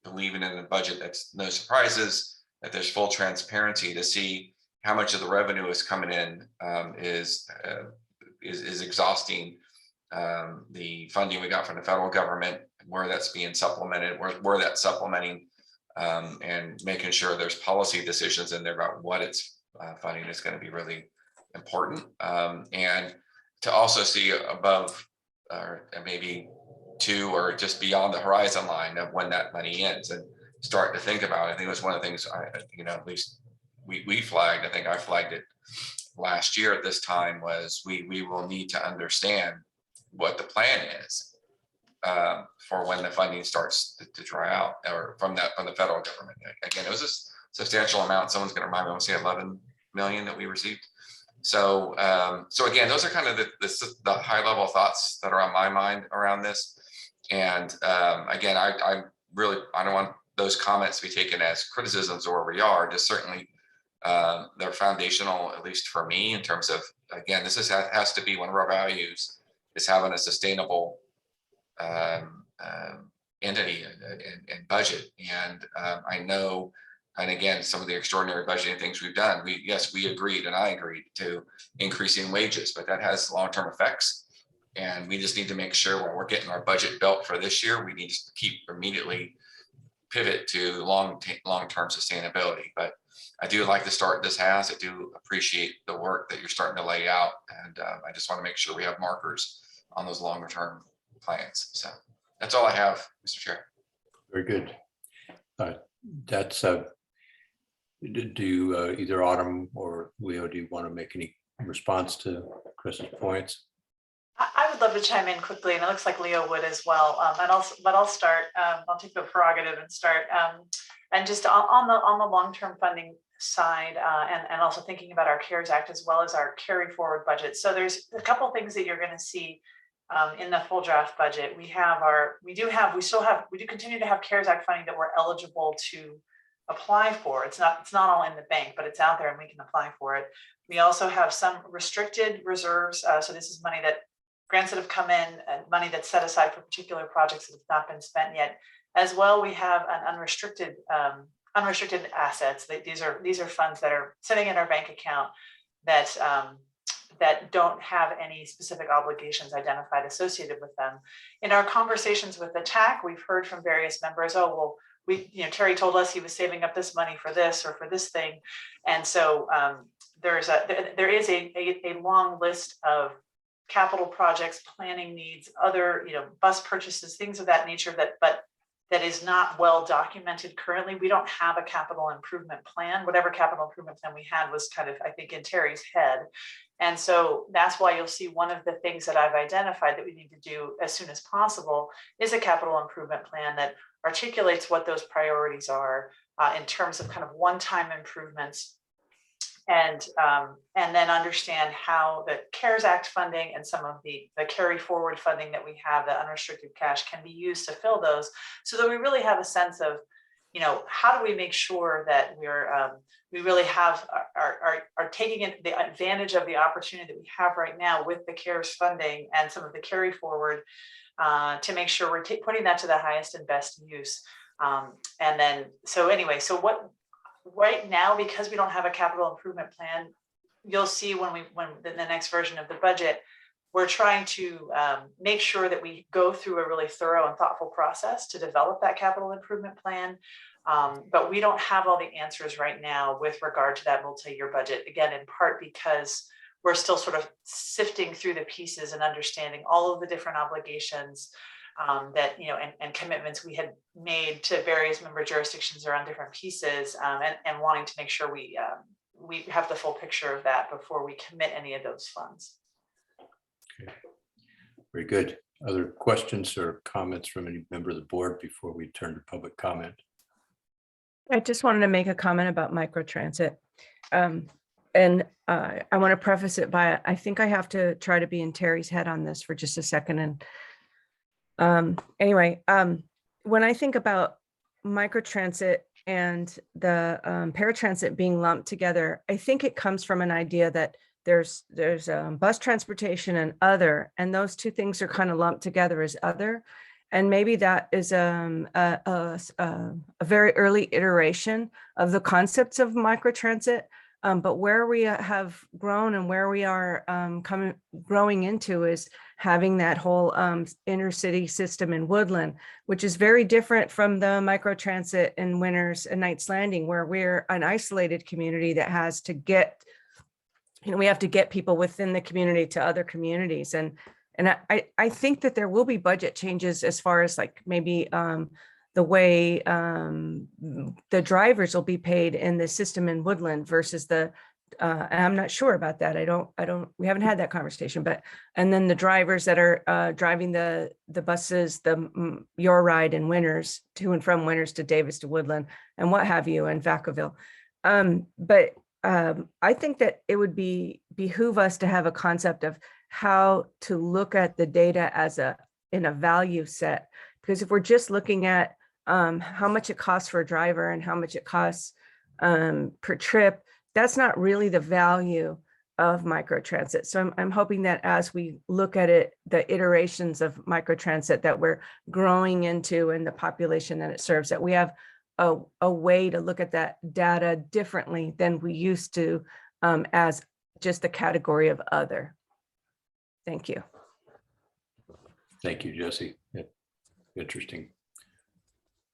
believing in the budget, that's no surprises, that there's full transparency to see how much of the revenue is coming in, is exhausting the funding we got from the federal government, where that's being supplemented, where that's supplementing, and making sure there's policy decisions in there about what it's funding is going to be really important. And to also see above, or maybe to, or just beyond the horizon line of when that money ends, and start to think about it. I think it was one of the things at least we flagged. I think I flagged it last year at this time, was we will need to understand what the plan is for when the funding starts to dry out, or from the federal government. Again, it was a substantial amount. Someone's going to remind me, I want to say 11 million that we received. So again, those are kind of the high level thoughts that are on my mind around this. And again, I don't want those comments to be taken as criticisms of where we are. Just certainly they're foundational, at least for me, in terms of, again, this has to be one of our values, is having a sustainable entity and budget. And I know, and again, some of the extraordinary budgeting things we've done, we agreed, and I agreed to increasing wages, but that has long-term effects. And we just need to make sure when we're getting our budget built for this year, we need to keep immediately pivot to long-term sustainability. But I do like the start this has. I do appreciate the work that you're starting to lay out. And I just want to make sure we have markers on those longer term plans. So that's all I have, Mr. Chair. Very good. That's do you, either Autumn or Leo, do you want to make any response to Chris's points? I would love to chime in quickly, and it looks like Leo would as well. But I'll start. I'll take the prerogative and start. And just on the long-term funding side, and also thinking about our CARES Act as well as our carry forward budget. So there's a couple of things that you're going to see in the full draft budget. We do continue to have CARES Act funding that we're eligible to apply for. It's not all in the bank, but it's out there and we can apply for it. We also have some restricted reserves. So this is money that grants that have come in, and money that's set aside for particular projects that have not been spent yet. As well, we have an unrestricted assets. These are funds that are sitting in our bank account that don't have any specific obligations identified associated with them. In our conversations with the TAC, we've heard from various members, oh, well, Terry told us he was saving up this money for this or for this thing. And so there is a long list of capital projects, planning needs, other, bus purchases, things of that nature that is not well documented currently. We don't have a capital improvement plan. Whatever capital improvement plan we had was kind of, I think, in Terry's head. And so that's why you'll see one of the things that I've identified that we need to do as soon as possible is a capital improvement plan that articulates what those priorities are in terms of kind of one-time improvements, and then understand how the CARES Act funding and some of the carry forward funding that we have, the unrestricted cash, can be used to fill those, so that we really have a sense of, how do we make sure that we really are taking the advantage of the opportunity that we have right now with the CARES funding and some of the carry forward to make sure we're putting that to the highest and best use. And then, so what right now, because we don't have a capital improvement plan, you'll see when the next version of the budget, we're trying to make sure that we go through a really thorough and thoughtful process to develop that capital improvement plan. But we don't have all the answers right now with regard to that multi-year budget, again, in part because we're still sort of sifting through the pieces and understanding all of the different obligations that, and commitments we had made to various member jurisdictions around different pieces, and wanting to make sure we have the full picture of that before we commit any of those funds. Okay. Very good. Other questions or comments from any member of the board before we turn to public comment? I just wanted to make a comment about microtransit. And I want to preface it by, I think I have to try to be in Terry's head on this for just a second. And when I think about microtransit and the paratransit being lumped together, I think it comes from an idea that there's bus transportation and other, and those two things are kind of lumped together as other. And maybe that is a very early iteration of the concepts of microtransit. But where we have grown and where we are growing into is having that whole intercity system in Woodland, which is very different from the microtransit in Winters and Knights Landing, where we're an isolated community that has to get, we have to get people within the community to other communities. And I think that there will be budget changes as far as like maybe the way the drivers will be paid in the system in Woodland versus and I'm not sure about that. We haven't had that conversation, and then the drivers that are driving the buses, your ride in Winters to and from Winters to Davis to Woodland and what have you, and Vacaville. But I think that it would behoove us to have a concept of how to look at the data in a value set, because if we're just looking at how much it costs for a driver and how much it costs per trip, that's not really the value of microtransit. So I'm hoping that as we look at it, the iterations of microtransit that we're growing into and the population that it serves, that we have a way to look at that data differently than we used to as just the category of other. Thank you. Thank you, Jesse.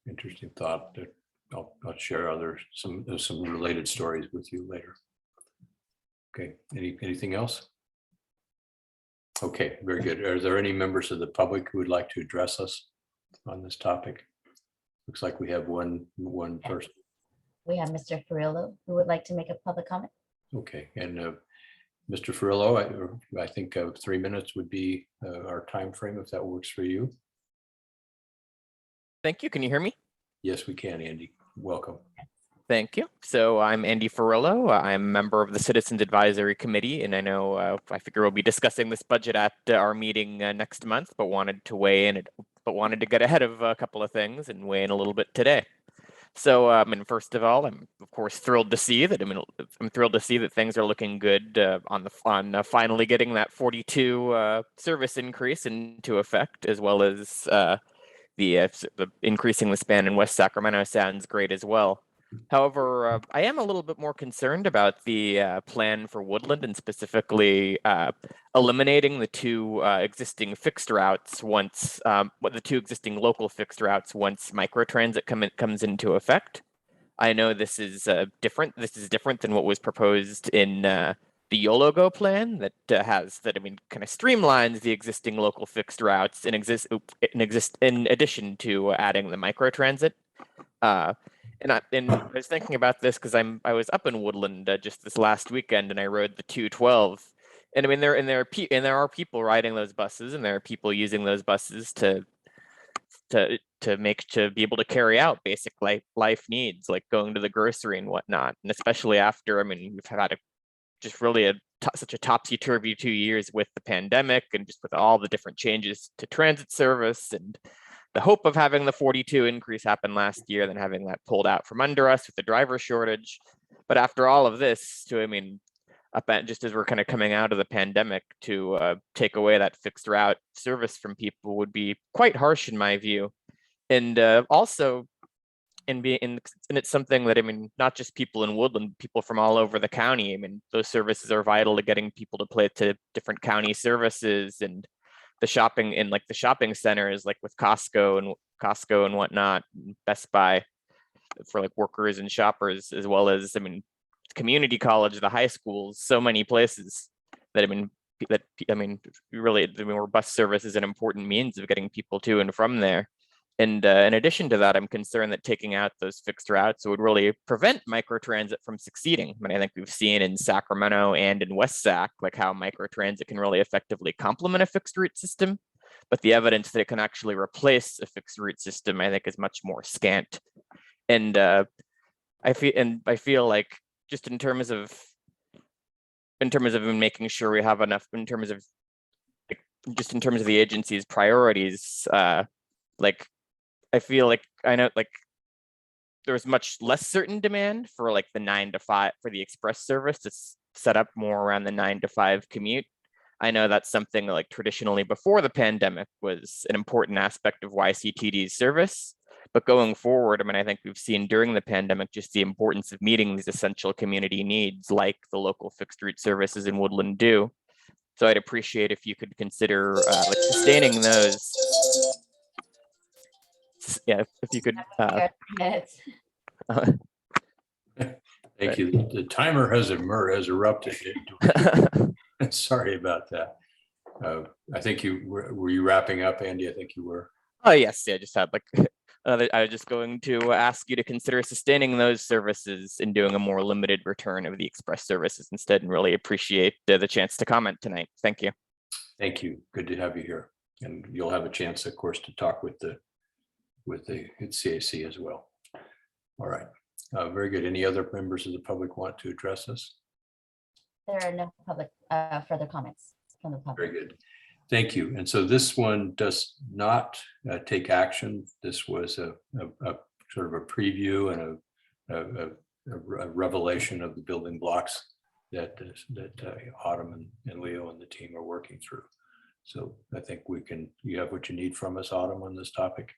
Interesting thought. That I'll share some related stories with you later. Okay, anything else? Okay, very good. Are there any members of the public who would like to address us on this topic? Looks like we have one person. We have Mr. Ferrillo who would like to make a public comment. Okay, and Mr. Ferrillo, I think 3 minutes would be our time frame, if that works for you. Thank you. Can you hear me? Yes, we can, Andy. Welcome. Thank you. So I'm Andy Ferrillo. I'm a member of the Citizens Advisory Committee, and I know I figure we'll be discussing this budget at our meeting next month, but wanted to weigh in, but wanted to get ahead of a couple of things and weigh in a little bit today. So, and first of all, I'm of course thrilled to see that. I'm thrilled to see that things are looking good on finally getting that 42 service increase into effect, as well as the increasing the span in West Sacramento sounds great as well. However, I am a little bit more concerned about the plan for Woodland, and specifically eliminating the two existing fixed routes once, the two existing local fixed routes once microtransit comes into effect. I know this is different. This is different than what was proposed in the Yolo Go plan that kind of streamlines the existing local fixed routes and in addition to adding the microtransit. And I was thinking about this because I was up in Woodland just this last weekend, and I rode the 212. And I mean, there are people riding those buses, and there are people using those buses to be able to carry out basic life needs, like going to the grocery and whatnot. And especially after, I mean, we've had such a topsy-turvy 2 years with the pandemic, and just with all the different changes to transit service, and the hope of having the 42 increase happen last year, then having that pulled out from under us with the driver shortage. But after all of this, just as we're kind of coming out of the pandemic, to take away that fixed route service from people would be quite harsh in my view. And also, and it's something that, I mean, not just people in Woodland, people from all over the county. I mean, those services are vital to getting people to play to different county services, and the shopping in the shopping centers, like with Costco and whatnot, Best Buy for like workers and shoppers, as well as, I mean, community college, the high schools, so many places that, where bus service is an important means of getting people to and from there. And in addition to that, I'm concerned that taking out those fixed routes would really prevent microtransit from succeeding. I mean, I think we've seen in Sacramento and in West Sac, like how microtransit can really effectively complement a fixed route system, but the evidence that it can actually replace a fixed route system, I think, is much more scant. And I feel like, just in terms of making sure we have enough, in terms of the agency's priorities, I feel like, I know, like, there was much less certain demand for like the 9 to 5 for the express service that's set up more around the 9 to 5 commute. I know that's something like traditionally before the pandemic was an important aspect of YCTD's service. But going forward, I mean, I think we've seen during the pandemic just the importance of meeting these essential community needs, like the local fixed route services in Woodland do. So I'd appreciate if you could consider sustaining those. Yeah, if you could. Thank you. The timer has erupted. Sorry about that. I think were you wrapping up, Andy? I think you were. Oh yes, yeah. I just had I was just going to ask you to consider sustaining those services and doing a more limited return of the express services instead, and really appreciate the chance to comment tonight. Thank you. Thank you. Good to have you here, and you'll have a chance, of course, to talk with the CAC as well. All right. Very good. Any other members of the public want to address us? There are no public further comments from the public. Very good. Thank you. And so this one does not take action. This was a sort of a preview and a revelation of the building blocks that Autumn and Leo and the team are working through. So I think you have what you need from us, Autumn, on this topic.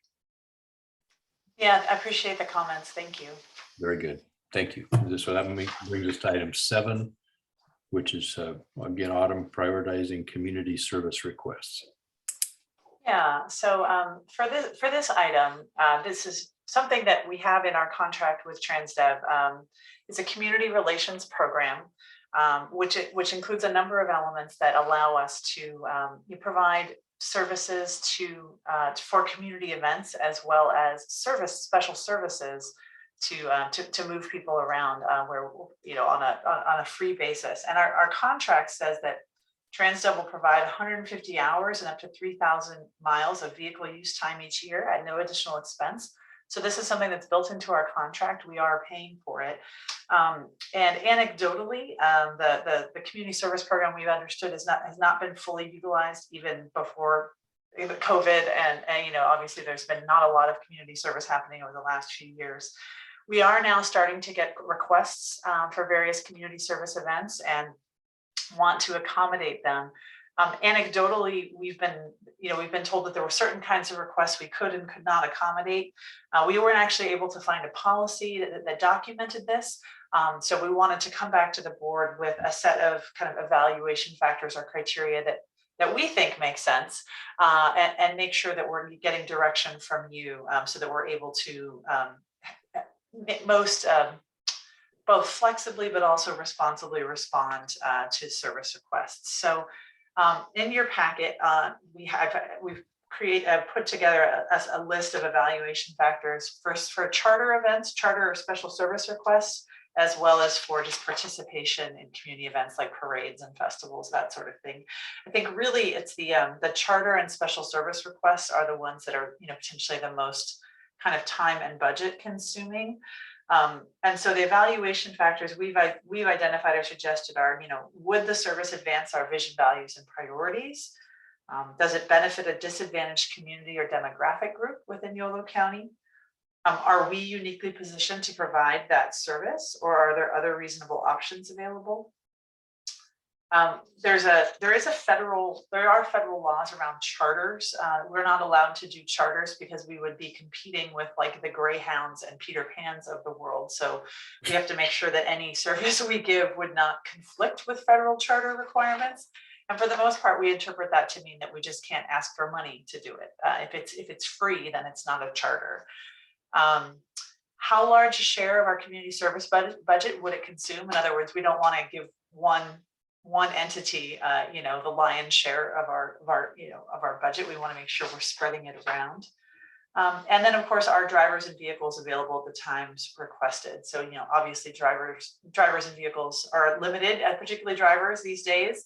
Yeah, I appreciate the comments. Thank you. Very good. Thank you. So that brings us to item 7, which is again, Autumn, prioritizing community service requests. Yeah, so for this item, this is something that we have in our contract with TransDev. It's a community relations program, which includes a number of elements that allow us to provide services for community events, as well as special services to move people around where on a free basis. And our contract says that TransDev will provide 150 hours and up to 3,000 miles of vehicle use time each year at no additional expense. So this is something that's built into our contract. We are paying for it. And anecdotally, the community service program we've understood has not been fully utilized even before COVID. And obviously there's been not a lot of community service happening over the last few years. We are now starting to get requests for various community service events and want to accommodate them. Anecdotally, we've been told that there were certain kinds of requests we could and could not accommodate. We weren't actually able to find a policy that documented this. So we wanted to come back to the board with a set of kind of evaluation factors or criteria that we think makes sense, and make sure that we're getting direction from you, so that we're able to most both flexibly but also responsibly respond to service requests. So in your packet, we've put together a list of evaluation factors first for charter events, charter or special service requests, as well as for just participation in community events like parades and festivals, that sort of thing. I think really it's the charter and special service requests are the ones that are, potentially the most kind of time and budget consuming. And so the evaluation factors we've identified or suggested are, would the service advance our vision, values, and priorities? Does it benefit a disadvantaged community or demographic group within Yolo County? Are we uniquely positioned to provide that service, or are there other reasonable options available? There are federal laws around charters. We're not allowed to do charters because we would be competing with like the Greyhounds and Peter Pans of the world. So we have to make sure that any service we give would not conflict with federal charter requirements. And for the most part, we interpret that to mean that we just can't ask for money to do it. If it's free, then it's not a charter. How large a share of our community service budget would it consume? In other words, we don't want to give one entity, the lion's share of our budget. We want to make sure we're spreading it around. And then, of course, are drivers and vehicles available at the times requested? So, obviously, drivers and vehicles are limited, particularly drivers these days.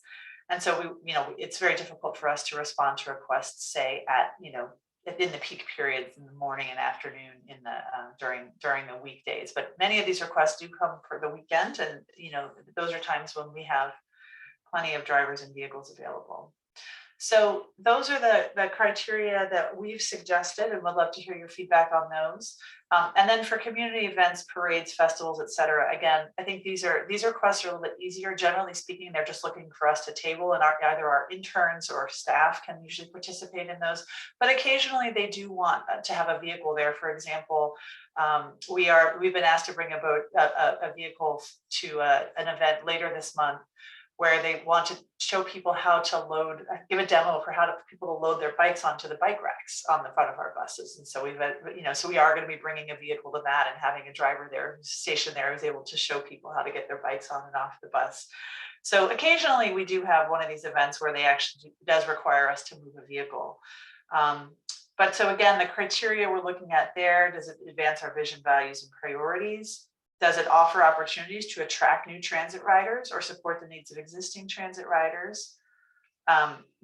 And so it's very difficult for us to respond to requests, say in the peak periods in the morning and afternoon during the weekdays. But many of these requests do come for the weekend, and those are times when we have plenty of drivers and vehicles available. So those are the criteria that we've suggested, and would love to hear your feedback on those. And then for community events, parades, festivals, et cetera, again, I think these requests are a little bit easier. Generally speaking, they're just looking for us to table, and either our interns or staff can usually participate in those. But occasionally they do want to have a vehicle there. For example, we've been asked to bring a vehicle to an event later this month, where they want to show people how to give a demo for people to load their bikes onto the bike racks on the front of our buses. And so we are going to be bringing a vehicle to that and having a driver there stationed there who's able to show people how to get their bikes on and off the bus. So occasionally we do have one of these events where they actually does require us to move a vehicle. But so again, the criteria we're looking at there, does it advance our vision, values, and priorities? Does it offer opportunities to attract new transit riders or support the needs of existing transit riders?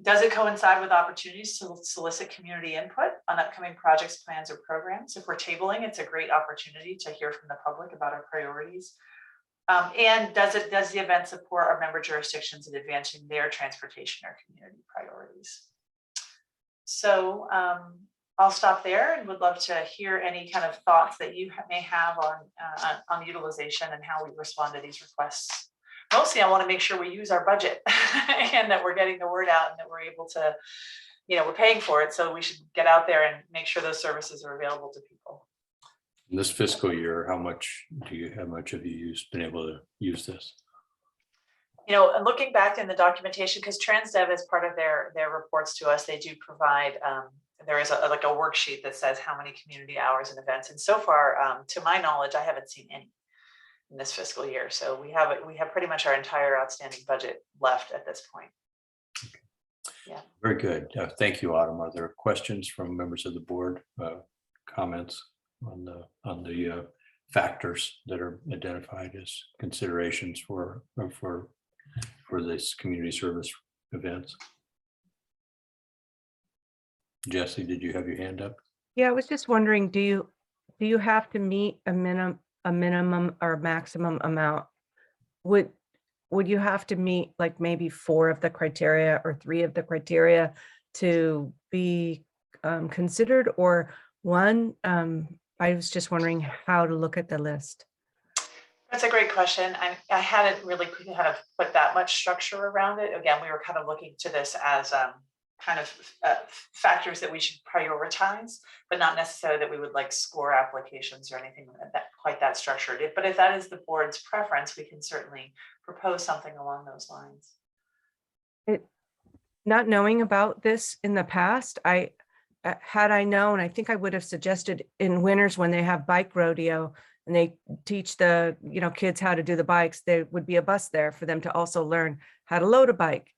Does it coincide with opportunities to solicit community input on upcoming projects, plans, or programs? If we're tabling, it's a great opportunity to hear from the public about our priorities. And does the event support our member jurisdictions in advancing their transportation or community priorities? So I'll stop there and would love to hear any kind of thoughts that you may have on utilization and how we respond to these requests. Mostly, I want to make sure we use our budget and that we're getting the word out and that we're able to, we're paying for it. So we should get out there and make sure those services are available to people. In this fiscal year, how much have you been able to use this? And looking back in the documentation, because TransDev is part of their reports to us, they do provide. There is a worksheet that says how many community hours and events, and so far, to my knowledge, I haven't seen any in this fiscal year. So we have pretty much our entire outstanding budget left at this point. Okay. Yeah. Very good. Thank you, Autumn. Are there questions from members of the board? Comments on the factors that are identified as considerations for this community service events? Jesse, did you have your hand up? Yeah, I was just wondering, do you have to meet a minimum or maximum amount? Would you have to meet like maybe 4 of the criteria or 3 of the criteria to be considered, or 1? I was just wondering how to look at the list. That's a great question. I hadn't really kind of put that much structure around it. Again, we were kind of looking to this as kind of factors that we should prioritize, but not necessarily that we would like score applications or anything quite that structured. But if that is the board's preference, we can certainly propose something along those lines. Not knowing about this in the past, had I known, I think I would have suggested in winters when they have bike rodeo and they teach the, kids how to do the bikes, there would be a bus there for them to also learn how to load a bike,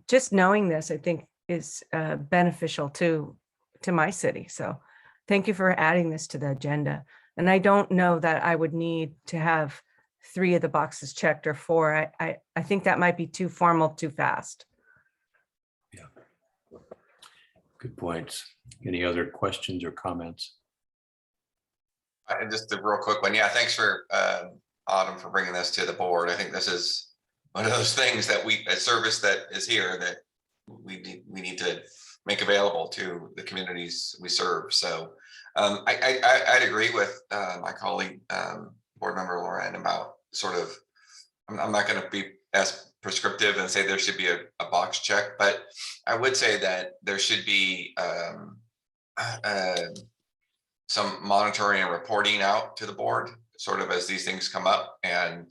just knowing this, I think, is beneficial to my city. So thank you for adding this to the agenda. And I don't know that I would need to have 3 of the boxes checked or 4. I think that might be too formal, too fast. Yeah. Good points. Any other questions or comments? Just a real quick one. Yeah, thanks for Autumn for bringing this to the board. I think this is one of those things that a service that is here that we need to make available to the communities we serve. So I'd agree with my colleague, board member Lauren, about sort of, I'm not going to be as prescriptive and say there should be a box check, but I would say that there should be some monitoring and reporting out to the board, sort of as these things come up, and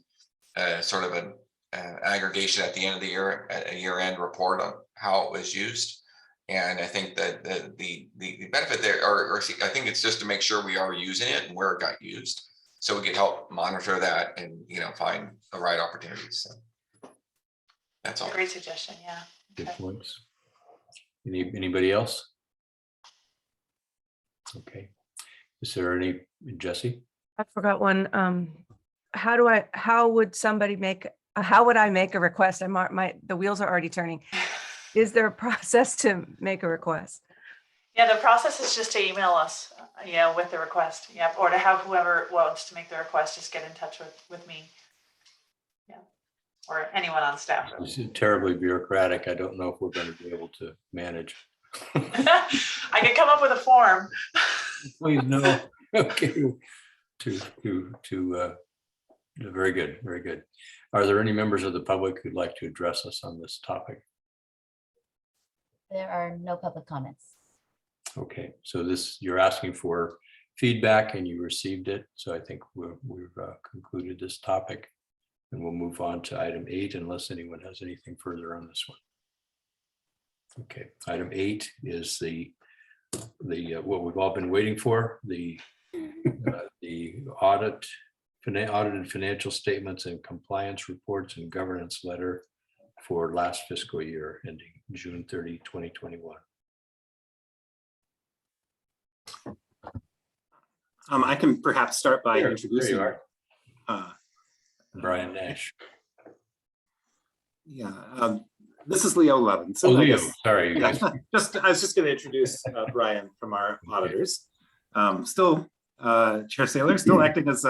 sort of an aggregation at the end of the year, a year-end report on how it was used. And I think that the benefit there, or I think it's just to make sure we are using it and where it got used, so we can help monitor that and find the right opportunities. So that's all. Great suggestion. Yeah. Good points. Anybody else? Okay. Is there any, Jesse? I forgot one. How would I make a request? The wheels are already turning. Is there a process to make a request? Yeah, the process is just to email us, with the request. Yep. Or to have whoever wants to make the request just get in touch with me. Yeah. Or anyone on staff. This is terribly bureaucratic. I don't know if we're going to be able to manage. I could come up with a form. Please no. Okay. Very good. Very good. Are there any members of the public who'd like to address us on this topic? There are no public comments. Okay, so you're asking for feedback and you received it. So I think we've concluded this topic, and we'll move on to item 8 unless anyone has anything further on this one. Okay, item 8 is the what we've all been waiting for, the audited financial statements and compliance reports and governance letter for last fiscal year ending June 30, 2021. I can perhaps start by Sure, introducing there you are. Brian Nash. Yeah, this is Leo Levin. So Leo, sorry, you guys. I was just going to introduce Brian from our auditors. Still, Chair Saylor, still acting as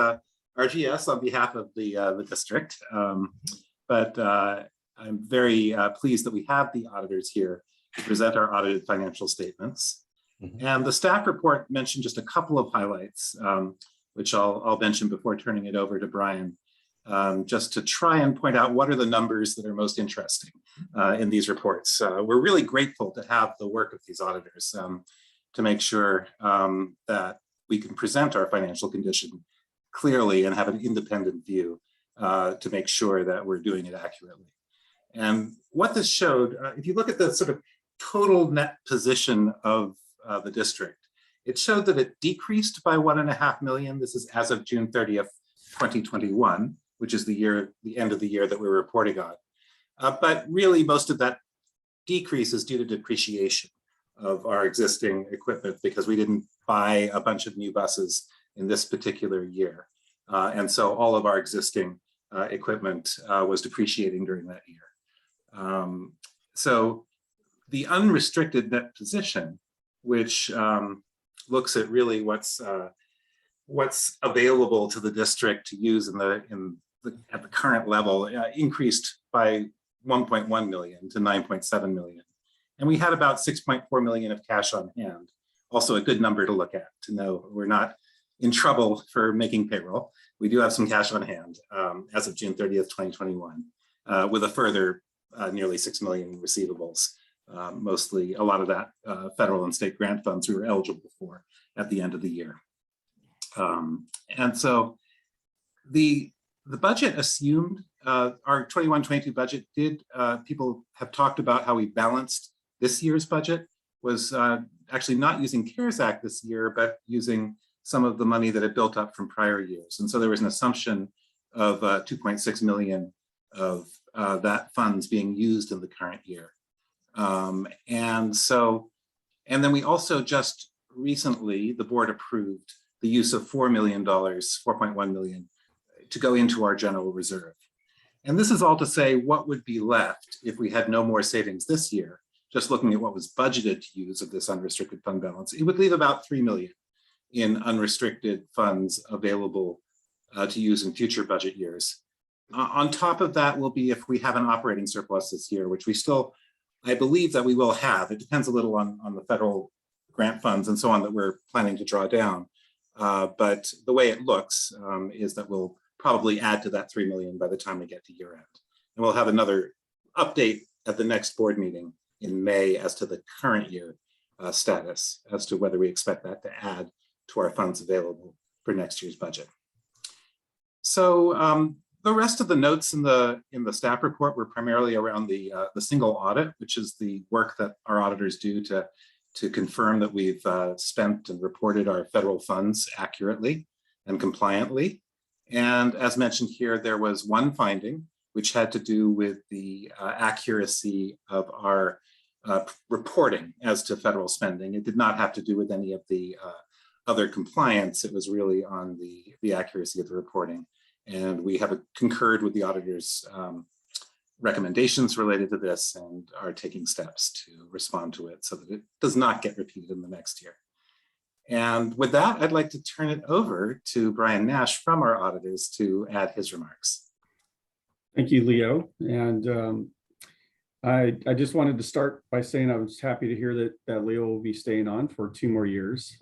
RGS on behalf of the district. But I'm very pleased that we have the auditors here to present our audited financial statements. Mm-hmm. And the staff report mentioned just a couple of highlights, which I'll mention before turning it over to Brian, just to try and point out what are the numbers that are most interesting in these reports. We're really grateful to have the work of these auditors to make sure that we can present our financial condition clearly and have an independent view to make sure that we're doing it accurately. And what this showed, if you look at the sort of total net position of the district, it showed that it decreased by $1.5 million. This is as of June 30th, 2021, which is the end of the year that we're reporting on. But really most of that decrease is due to depreciation of our existing equipment because we didn't buy a bunch of new buses in this particular year. And so all of our existing equipment was depreciating during that year. So the unrestricted net position, which looks at really what's available to the district to use at the current level, increased by 1.1 million to 9.7 million. And we had about 6.4 million of cash on hand. Also a good number to look at to know we're not in trouble for making payroll. We do have some cash on hand as of June 30th, 2021, with a further nearly 6 million receivables. Mostly a lot of that federal and state grant funds we were eligible for at the end of the year. And so the budget assumed, our 21-22 budget did, people have talked about how we balanced this year's budget was actually not using CARES Act this year, but using some of the money that had built up from prior years. And so there was an assumption of 2.6 million of that funds being used in the current year. And then we also just recently, the board approved the use of $4 million, 4.1 million, to go into our general reserve. And this is all to say what would be left if we had no more savings this year, just looking at what was budgeted to use of this unrestricted fund balance. It would leave about 3 million in unrestricted funds available to use in future budget years. On top of that will be if we have an operating surplus this year, which we still, I believe that we will have. It depends a little on the federal grant funds and so on that we're planning to draw down. But the way it looks is that we'll probably add to that 3 million by the time we get to year end. And we'll have another update at the next board meeting in May as to the current year status, as to whether we expect that to add to our funds available for next year's budget. So the rest of the notes in the staff report were primarily around the single audit, which is the work that our auditors do to confirm that we've spent and reported our federal funds accurately and compliantly. And as mentioned here, there was one finding which had to do with the accuracy of our reporting as to federal spending. It did not have to do with any of the other compliance. It was really on the accuracy of the reporting. And we have concurred with the auditor's recommendations related to this and are taking steps to respond to it so that it does not get repeated in the next year. And with that, I'd like to turn it over to Brian Nash from our auditors to add his remarks. Thank you, Leo. And I just wanted to start by saying I was happy to hear that Leo will be staying on for 2 more years.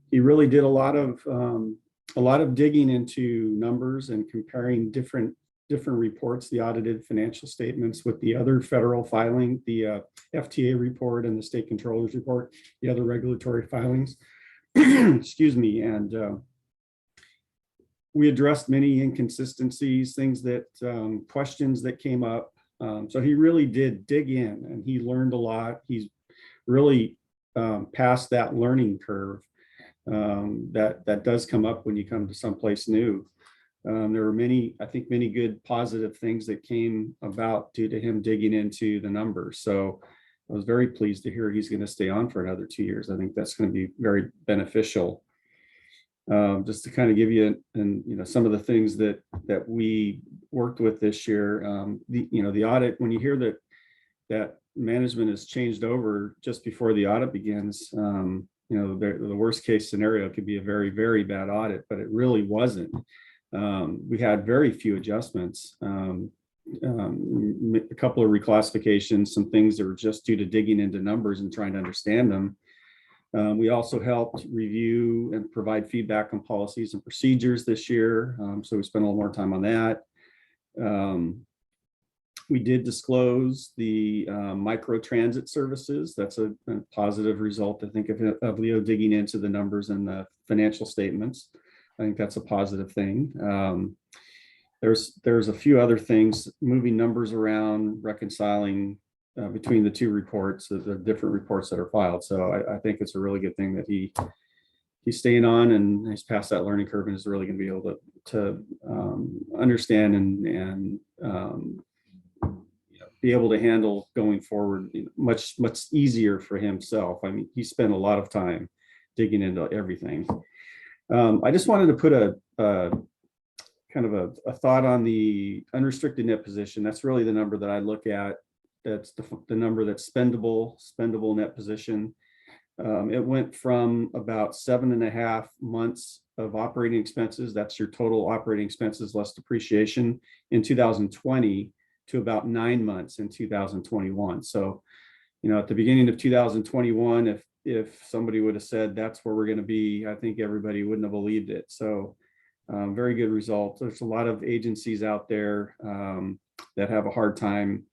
He really did a lot of digging into numbers and comparing different reports, the audited financial statements with the other federal filing, the FTA report and the state controller's report, the other regulatory filings. Excuse me. And we addressed many inconsistencies, things that questions that came up. So he really did dig in and he learned a lot. He's really passed that learning curve that does come up when you come to someplace new. There were many good positive things that came about due to him digging into the numbers. So I was very pleased to hear he's going to stay on for another 2 years. I think that's going to be very beneficial. Just to kind of give you some of the things that we worked with this year. The audit, when you hear that management has changed over just before the audit begins, the worst case scenario could be a very, very bad audit, but it really wasn't. We had very few adjustments, a couple of reclassifications, some things that were just due to digging into numbers and trying to understand them. We also helped review and provide feedback on policies and procedures this year. So we spent a little more time on that. We did disclose the micro transit services. That's a positive result, I think, of Leo digging into the numbers and the financial statements. I think that's a positive thing. There's a few other things, moving numbers around, reconciling between the 2 reports, the different reports that are filed. So I think it's a really good thing that he's staying on and he's passed that learning curve and is really going to be able to understand and be able to handle going forward much easier for himself. I mean, he spent a lot of time digging into everything. I just wanted to put a kind of a thought on the unrestricted net position. That's really the number that I look at. That's the number that's spendable net position. It went from about 7.5 months of operating expenses. That's your total operating expenses less depreciation in 2020 to about 9 months in 2021. So, at the beginning of 2021, if somebody would have said that's where we're going to be, I think everybody wouldn't have believed it. So very good result. There's a lot of agencies out there that have a hard time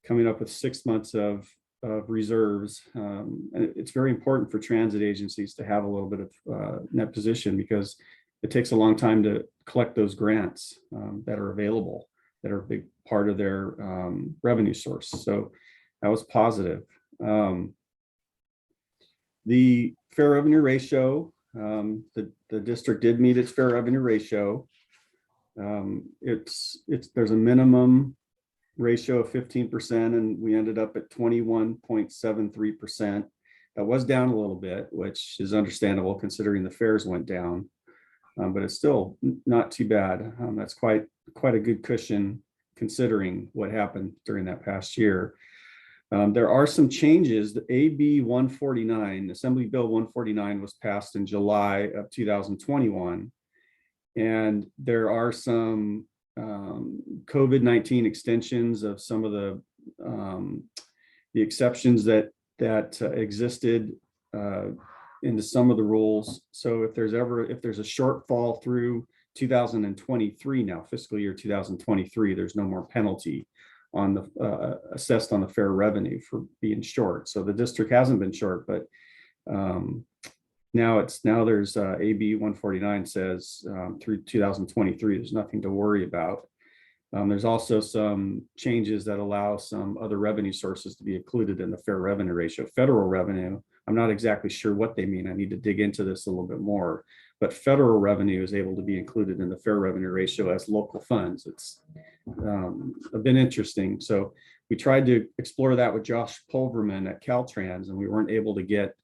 coming up with 6 months of reserves. And it's very important for transit agencies to have a little bit of net position because it takes a long time to collect those grants that are available, that are a big part of their revenue source. So that was positive. The fair revenue ratio The district did meet its fair revenue ratio. There's a minimum ratio of 15%, and we ended up at 21.73%. That was down a little bit, which is understandable considering the fares went down, but it's still not too bad. That's quite a good cushion considering what happened during that past year. There are some changes. The AB 149, Assembly Bill 149, was passed in July of 2021. And there are some COVID-19 extensions of some of the exceptions that existed into some of the rules. So if there's a shortfall through 2023 now, fiscal year 2023, there's no more penalty on the assessed on the fair revenue for being short. So the district hasn't been short, but now there's AB 149 says through 2023, there's nothing to worry about. There's also some changes that allow some other revenue sources to be included in the fair revenue ratio. Federal revenue, I'm not exactly sure what they mean. I need to dig into this a little bit more, but federal revenue is able to be included in the fair revenue ratio as local funds. It's been interesting. So we tried to explore that with Josh Pulverman at Caltrans, and we weren't able to get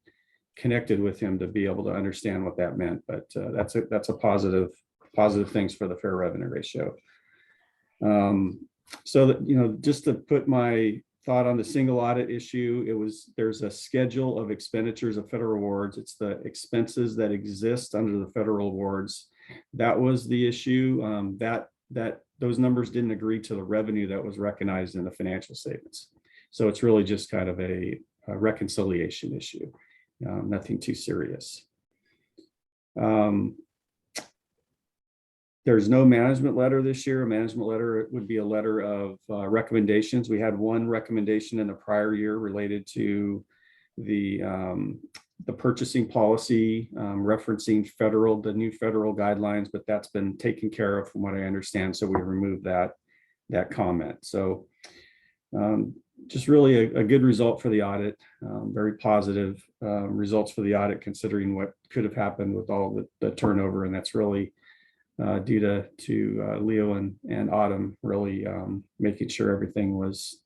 connected with him to be able to understand what that meant, but that's a positive things for the fair revenue ratio. So that, just to put my thought on the single audit issue, there's a schedule of expenditures of federal awards. It's the expenses that exist under the federal awards. That was the issue. That those numbers didn't agree to the revenue that was recognized in the financial statements. So it's really just kind of a reconciliation issue. Nothing too serious. There's no management letter this year. A management letter would be a letter of recommendations. We had one recommendation in the prior year related to the purchasing policy, referencing the new federal guidelines, but that's been taken care of from what I understand. So we removed that comment. So just really a good result for the audit, very positive results for the audit considering what could have happened with all the turnover. And that's really due to Leo and Autumn really making sure everything was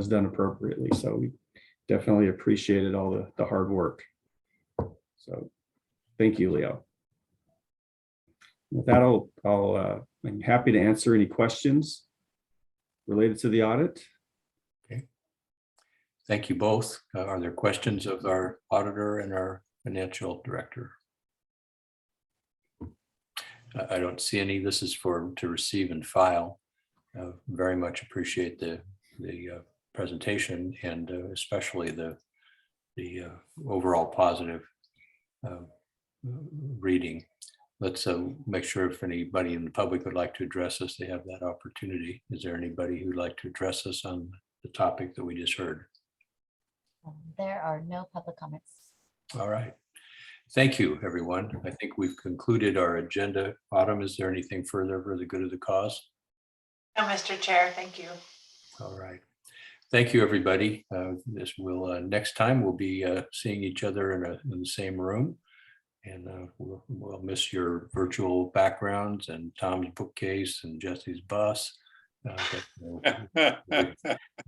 done appropriately. So we definitely appreciated all the hard work. So thank you, Leo. With that, I'm happy to answer any questions related to the audit. Okay. Thank you both. Are there questions of our auditor and our financial director? I don't see any. This is to receive and file. Very much appreciate the presentation and especially the overall positive reading. Let's make sure if anybody in the public would like to address us, they have that opportunity. Is there anybody who'd like to address us on the topic that we just heard? There are no public comments. All right. Thank you, everyone. I think we've concluded our agenda. Autumn, is there anything further for the good of the cause? No, Mr. Chair, thank you. All right. Thank you, everybody. Next time we'll be seeing each other in the same room. And we'll miss your virtual backgrounds and Tom's bookcase and Jesse's bus.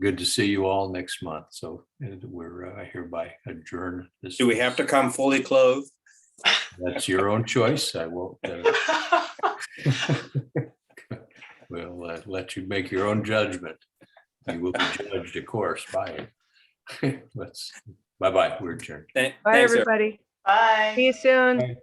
Good to see you all next month. So we're hereby adjourn this. Do we have to come fully clothed? That's your own choice. I won't. We'll let you make your own judgment. You will be judged, of course, by it. Bye-bye. We're adjourned. Bye, everybody. Bye. See you soon. Bye.